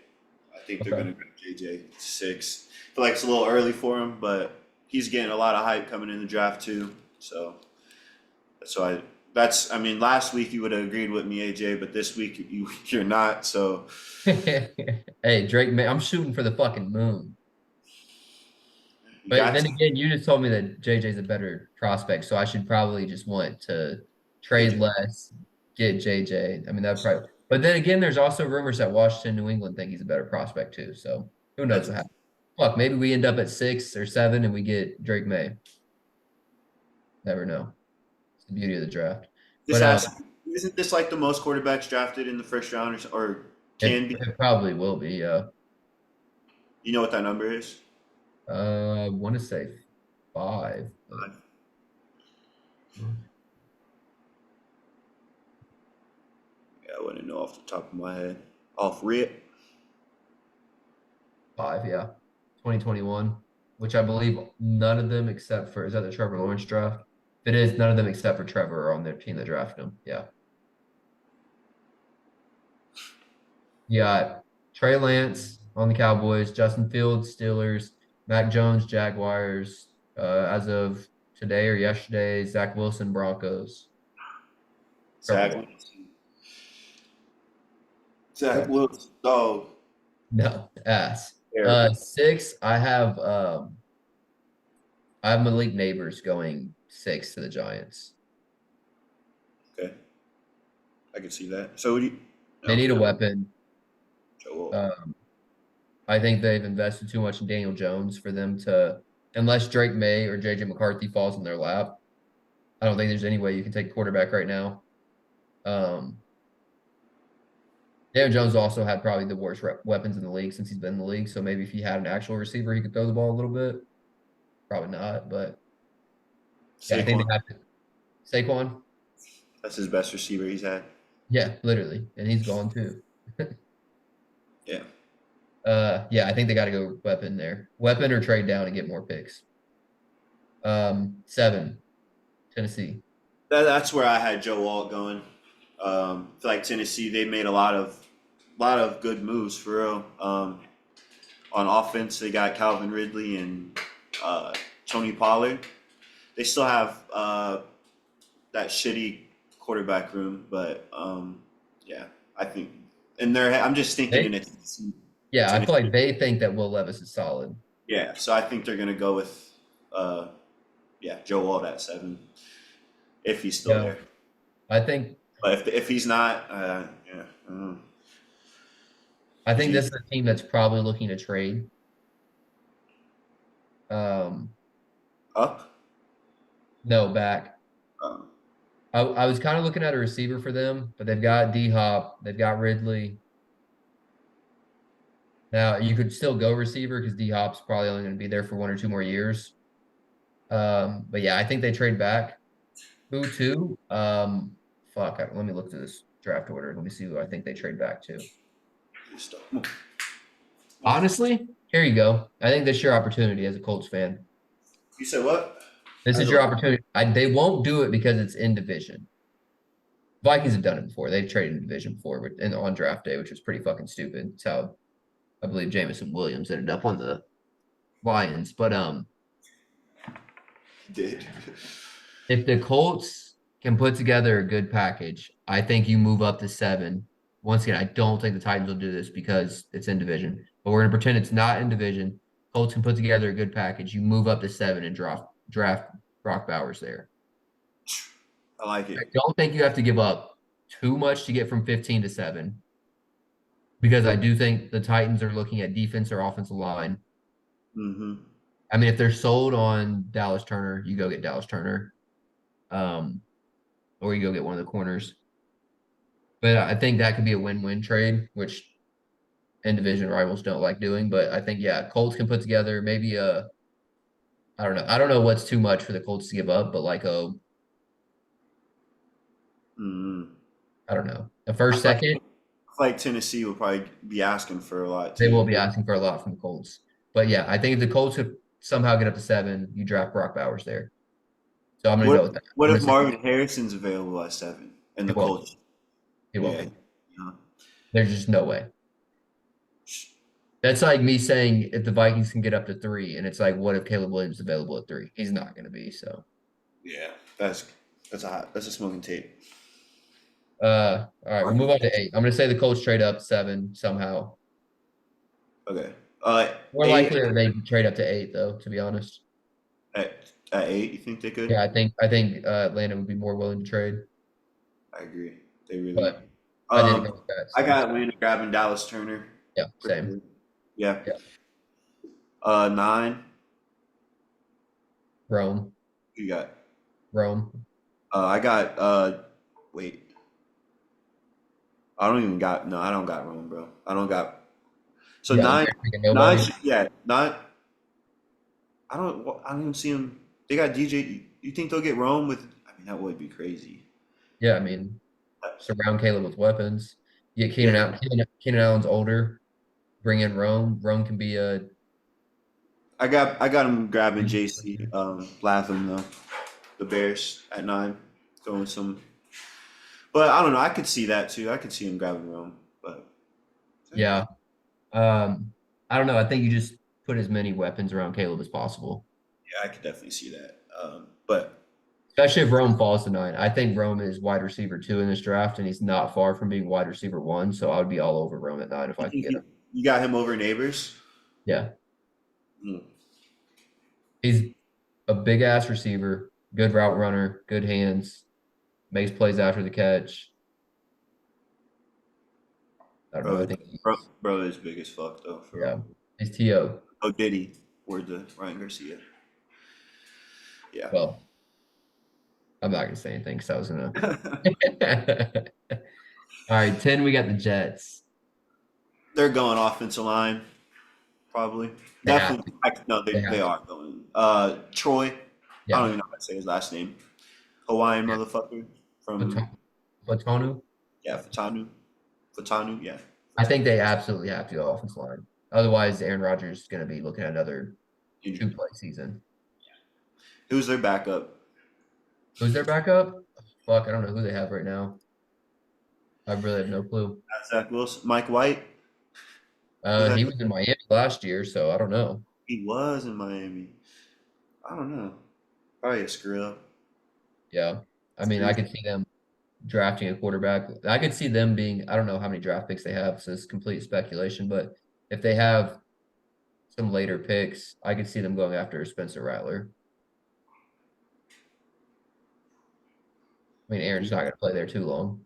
I think they're Okay. gonna grab JJ six. I feel like it's a little early for him, but he's getting a lot of hype coming in the draft too. So that's I mean last week you would have agreed with me, AJ, but this week you're not. So Hey, Drake, man, I'm shooting for the fucking moon. you But got then to again, you just told me that JJ's a better prospect, so I should probably just want to trade AJ. less, get JJ. I mean, that probably. But then again, there's also rumors that Washington, New England think he's a better prospect too. So who knows That's what happens? Fuck, maybe we end up at 6 or 7 and we get Drake May. Never know. It's the beauty of the draft. this But has isn't this like the most quarterbacks drafted in the first round or can be? it probably will be. You know what that number is? I want to say 5, but Yeah, I wouldn't know off the top of my head. Off rip. 5, yeah. 2021, which I believe none of them except for, is that the Trevor Lawrence draft? If it is, none of them except for Trevor are on their team that drafted him. Yeah. You got Trey Lance on the Cowboys, Justin Fields, Steelers, Mac Jones, Jaguars, as of today or yesterday, Zach Wilson, Broncos. Trevor Zach Lawrence. Wilson. Zach Wilson. Dog. No, ass. Terrible. 6, I have Malik Neighbors going 6 to the Giants. Okay. I can see that. So do you, They no, need a no. weapon. Joel. Um, I think they've invested too much in Daniel Jones for them to, unless Drake May or JJ McCarthy falls in their lap. I don't think there's any way you can take quarterback right now. Um, Daniel Jones also had probably the worst weapons in the league since he's been in the league. So maybe if he had an actual receiver, he could throw the ball a little bit. Probably not, but yeah, I think Saquon. they have to. Saquon, That's his best receiver he's had. yeah, literally, and he's gone too. Yeah. Yeah, I think they got to go weapon there, weapon or trade down and get more picks. 7, Tennessee. That's where I had Joe Alt going. I feel like Tennessee, they made a lot of good moves for real. On offense, they got Calvin Ridley and Tony Pollard. They still have that shitty quarterback room, but yeah, I think. And I'm just thinking in They, a Tennessee. yeah, I feel Tennessee. like they think that Will Levis is solid. Yeah, so I think they're gonna go with uh, yeah, Joe Alt at 7 if he's still Yeah, there. I think But if he's not, yeah, I because think this he is a team that's probably looking to trade. Um, up. no, back. Um, I was kind of looking at a receiver for them, but they've got D Hop, they've got Ridley. Now you could still go receiver because D Hop's probably only going to be there for 1 or 2 more years. But yeah, I think they trade back. Who to? Fuck. Let me look to this draft order. Let me see who I think they trade back to. Honestly, here you go. I think this is your opportunity as a Colts fan. you said what? This is As your a opportunity. They won't do it because it's in division. Vikings have done it before. They've traded in division before, and on draft day, which was pretty fucking stupid. It's how I believe Jameson Williams ended up on the Lions. But did. if the Colts can put together a good package, I think you move up to 7. Once again, I don't think the Titans will do this because it's in division, but we're gonna pretend it's not in division. Colts can put together a good package. You move up to 7 and draft Brock Bowers there. I like I it. don't think you have to give up too much to get from 15 to 7. because I do think the Titans are looking at defense or offensive line. Mm-hmm. I mean, if they're sold on Dallas Turner, you go get Dallas Turner, um, or you go get one of the corners. But I think that could be a win-win trade, which and division rivals don't like doing. But I think yeah, Colts can put together maybe a I don't know. I don't know what's too much for the Colts to give up, but like a Mm-hmm. I don't know. A I first, feel like, second, I feel like Tennessee will probably be asking for a lot they will too. be asking for a lot from the Colts. But yeah, I think if the Colts could somehow get up to 7, you draft Brock Bowers there. So I'm gonna What go with that. what I'm gonna if say Marvin Harrison's available at 7 and he the won't be. Colts? He won't Yeah. be. Yeah. There's just no way. That's like me saying if the Vikings can get up to 3, and it's like, what if Caleb Williams is available at 3? He's not gonna be. So Yeah. That's a smoking tape. all right, we'll move on to 8. I'm gonna say the Colts trade up 7 somehow. Okay. More Eight likely they trade up to 8 though, to be honest. at 8, you think they Yeah, could? I think Atlanta would be more willing to trade, I agree. They really. but I didn't go Um, with that. I So got Atlanta grabbing Dallas Turner. yeah, For same. sure. Yeah. Yeah, 9. Rome, You got. Rome. I got. Wait. I don't even got. No, I don't got Rome, bro. I don't got. So Yeah, you're 9. thinking 9. nobody. Yeah. Not. I don't even see him. They got DJ. You think they'll get Rome with? I mean, that would be crazy. Yeah, I mean, surround Caleb with weapons. You get Keenan Yeah. out. Keenan Allen's older. Bring in Rome. Rome can be a I got him grabbing JC. Latham the Bears at 9, throwing some. But I don't know. I could see that too. I could see him grabbing Rome. But yeah. I don't know. I think you just put as many weapons around Caleb as possible, yeah, I could definitely see that. But especially if Rome falls to 9. I think Rome is wide receiver 2 in this draft, and he's not far from being wide receiver 1. So I would be all over Rome at 9 if you I could think get him. you got him over Neighbors? Yeah, Hmm. he's a big ass receiver, good route runner, good hands, makes plays after the catch. I don't know. I Bro, think bro, he's bro is big as fuck though. For yeah, real. he's To. Oh, Diddy, word to Ryan Garcia. Yeah. Well, I'm not gonna say anything because I was gonna. All right, 10. We got the Jets. They're going offensive line, probably. They have Definitely. to. No, They they have to. are going. Troy. I don't Yeah. even know how to say his last name. Hawaiian Yeah. motherfucker from Faton- Fatonu. yeah, Fatanu. Fatanu, yeah. I think Fatanu. they absolutely have to go offense line. Otherwise, Aaron Rodgers is going to be looking at another Injury. 2-play season. Who's their backup? Who's their backup? Fuck, I don't know who they have right now. I really have no clue. Zach Wilson. Mike White. Was that He was in Miami last year, so I don't know. he was in Miami? I don't know. Probably a screw up. Yeah. I mean, I Screw. could see them drafting a quarterback. I could see them being, I don't know how many draft picks they have, so it's complete speculation, but if they have some later picks, I could see them going after Spencer Rattler. I mean, Aaron's not going to play there too long.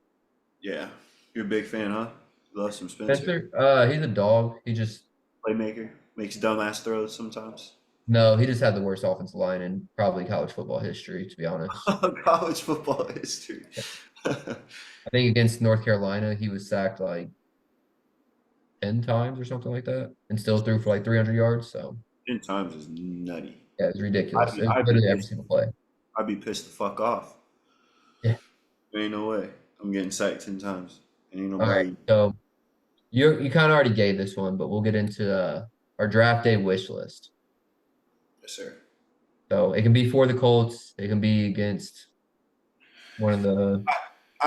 Yeah. You're a big fan, huh? Love some Spencer. Spencer, he's a dog. He just Playmaker. Makes dumbass throws sometimes. no, he just had the worst offensive line in probably college football history, to be honest. College football history. I think against North Carolina, he was sacked like 10 times or something like that and still threw for like 300 yards. So 10 times is nutty. yeah, it was I'd ridiculous. be, It was I'd be literally every pissed. single play. I'd be pissed the fuck off. Yeah. There ain't no way. I'm getting sacked 10 times. And ain't All right. nobody. So you kind of already gave this one, but we'll get into our draft day wish list. Yes, sir. So it can be for the Colts. It can be against one of the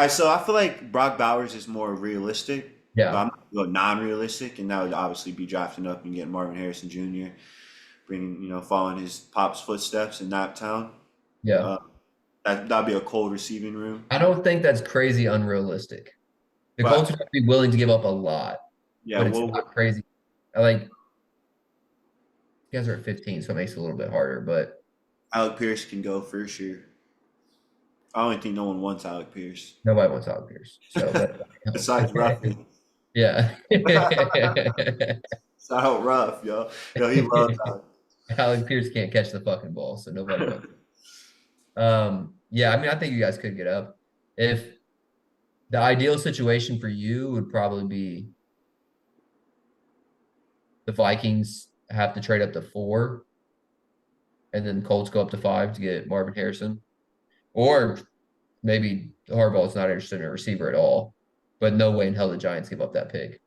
So I feel like Brock Bowers is more realistic, but yeah, I'm gonna go non-realistic, and that would obviously be drafting up and getting Marvin Harrison Jr., bringing following his pop's footsteps in Naptown. yeah. Uh, that'd be a cold receiving room. I don't think that's crazy unrealistic. The Colts But would have to be willing to give up a lot, yeah, but it's well, not crazy. I like you guys are at 15, so it makes it a little bit harder, but Alec Pierce can go for sure. I don't think no one wants Alec Pierce nobody wants Alec Pierce. So that besides helps. Ruffin. Yeah. It's out rough, yo. Yo, he loves that. Alec Pierce can't catch the fucking ball, so nobody wants. Yeah, I mean, I think you guys could get up. If the ideal situation for you would probably be the Vikings have to trade up to 4, and then Colts go up to 5 to get Marvin Harrison, or maybe Harbaugh's not interested in a receiver at all. But no way in hell the Giants give up that pick.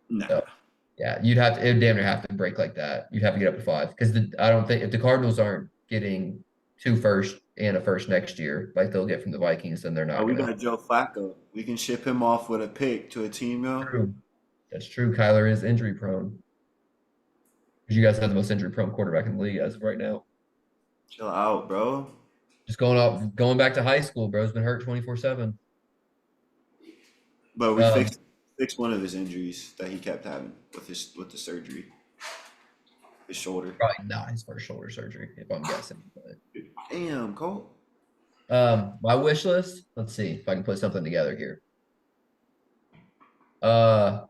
Nah. So yeah, you'd have to, it would damn near have to break like that. You'd have to get up to 5 because I don't think if the Cardinals aren't getting 2 first and a first next year, like they'll get from the Vikings, then they're Oh, not we gonna. got Joe Flacco. We can ship him off with a pick to a team, yo. True. That's true. Kyler is injury prone. Because you guys have the most injury prone quarterback in the league as of right now. Chill out, bro. Just going back to high school, bro's been hurt 24/7. But we Um, fixed one of his injuries that he kept having with the surgery, his shoulder. Probably not his first shoulder surgery, if I'm guessing. Damn, Cole. My wish list. Let's see if I can put something together here. Uh,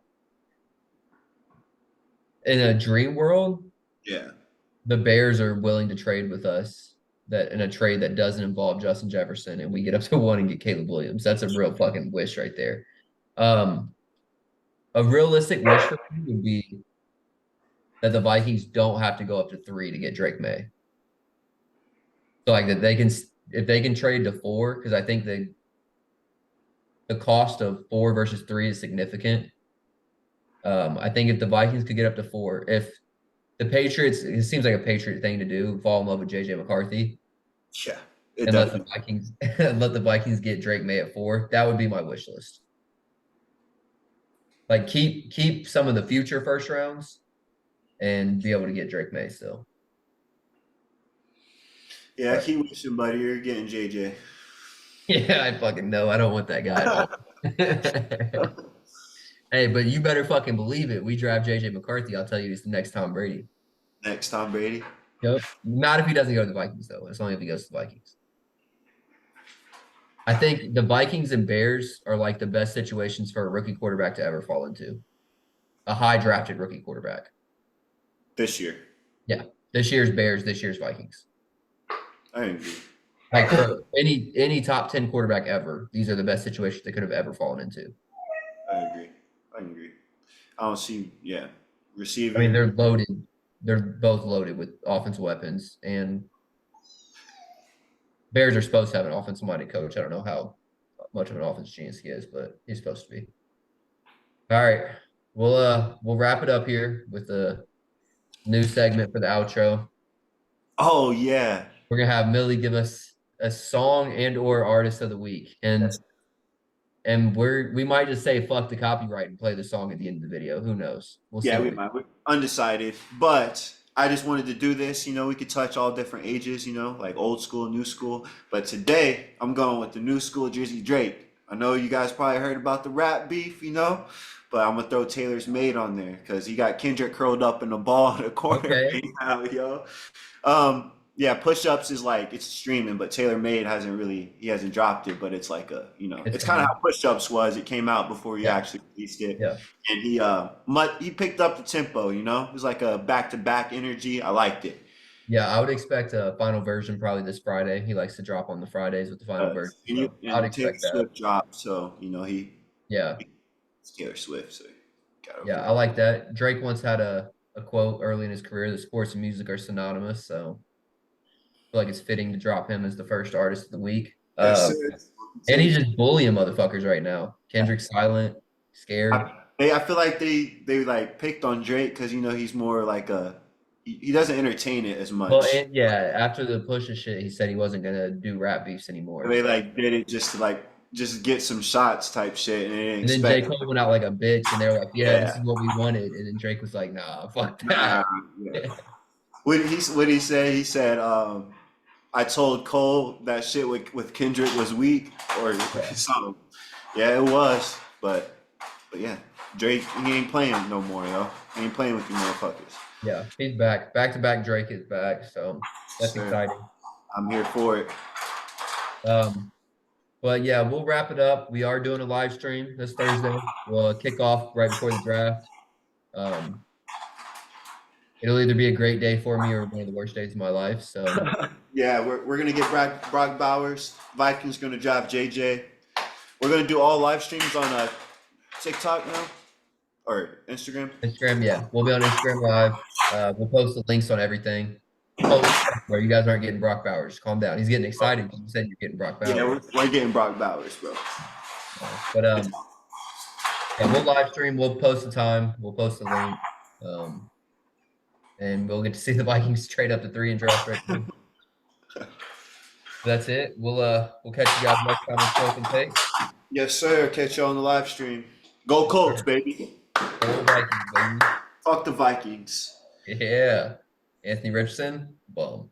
in a dream world, Yeah. the Bears are willing to trade with us that in a trade that doesn't involve Justin Jefferson, and we get up to 1 and get Caleb Williams. That's a real fucking wish right there. Um, a realistic wish for me would be that the Vikings don't have to go up to 3 to get Drake May. So like that they can if they can trade to 4, because I think the cost of 4 versus 3 is significant. I think if the Vikings could get up to 4, if the Patriots, it seems like a Patriot thing to do, fall in love with JJ McCarthy Yeah. It and let the definitely. Vikings let the Vikings get Drake May at 4. That would be my wish list. Like keep some of the future first rounds and be able to get Drake May still. Yeah, I But keep wishing, buddy. You're getting JJ. yeah, I fucking know. I don't want that guy at all. Hey, but you better fucking believe it. We draft JJ McCarthy. I'll tell you he's the next Tom Brady. Next Tom Brady. Yep. Not if he doesn't go to the Vikings, though. It's only if he goes to the Vikings. I think the Vikings and Bears are like the best situations for a rookie quarterback to ever fall into. A high drafted rookie quarterback. This year. Yeah. This year's Bears, this year's Vikings. I agree. Like for any top 10 quarterback ever, these are the best situations they could have ever fallen into. I agree. I agree. I don't see, yeah. I mean, Receiver. they're loaded. They're both loaded with offensive weapons, and Bears are supposed to have an offensive-minded coach. I don't know how much of an offense genius he is, but he's supposed to be. All right, we'll wrap it up here with the new segment for the outro. Oh, yeah. We're gonna have Millie give us a song and or artist of the week, That's, and we might just say fuck the copyright and play the song at the end of the video. Who knows? We'll see yeah, what we we. might. We're undecided. But I just wanted to do this. We could touch all different ages, like old school, new school. But today, I'm going with the new school Drizzy Drake. I know you guys probably heard about the rap beef, but I'm going to throw Taylor's Made on there because he got Kendrick curled up in the ball in the corner Okay. right now, yo. Yeah, push ups is like it's streaming, but Taylor Made he hasn't dropped it, but it's like It's it's kind of coming. how push ups was. It came out before he Yeah. actually released it, Yeah. and he picked up the tempo. It was like a back to back energy. I liked it. Yeah, I would expect a final version probably this Friday. He likes to drop on the Fridays with the final version, so I'd And Taylor expect that. Swift dropped, so Yeah, it's Taylor Swift, so gotta yeah, I feel. like that. Drake once had a quote early in his career that sports and music are synonymous, so I feel like it's fitting to drop him as the first artist of the week. Yes, sir. Smokin And he's Takes. just bullying motherfuckers right now. Kendrick's silent, scared. I feel like they like picked on Drake because he's more like he doesn't entertain it as Well, much. and yeah, after the push of shit, he said he wasn't gonna do rap beefs anymore. They So, like did it just to like just get some shots type shit, and they didn't and then J. expect. Cole went out like a bitch, and they were like, "Yeah, this Yeah, is what we wanted," and then Drake was like, "Nah, fuck nah, that." yeah. What he say? He said, "I told Cole that shit with Kendrick was weak or Yeah. something." Yeah, it was, but yeah, Drake he ain't playing no more, yo. He ain't playing with you motherfuckers. Yeah, he's back. Back to back Drake is back. So that's Sir, exciting. I'm here for it. Um, But yeah, we'll wrap it up. We are doing a live stream this Thursday. We'll kick off right before the draft. Um, it'll either be a great day for me or one of the worst days of my life. So Yeah, we're gonna get Brock Bowers. Vikings gonna draft JJ. We're gonna do all live streams on TikTok now or Instagram. Instagram, yeah, we'll be on Instagram live. We'll post the links on everything. Oh, bro, you guys aren't getting Brock Bowers. Calm down. He's getting excited because you said you're getting Brock Yeah, Bowers. we're getting Brock Bowers, bro. But yeah, we'll live stream. We'll post the time. We'll post the link. Um, and we'll get to see the Vikings trade up to 3 and draft right there. That's it. We'll catch you guys next time on Smokin Takes. Yes, sir. Catch you on the live stream. Go Colts, baby. Go Vikings, baby. Fuck the Vikings. Yeah. Anthony Richardson, bum.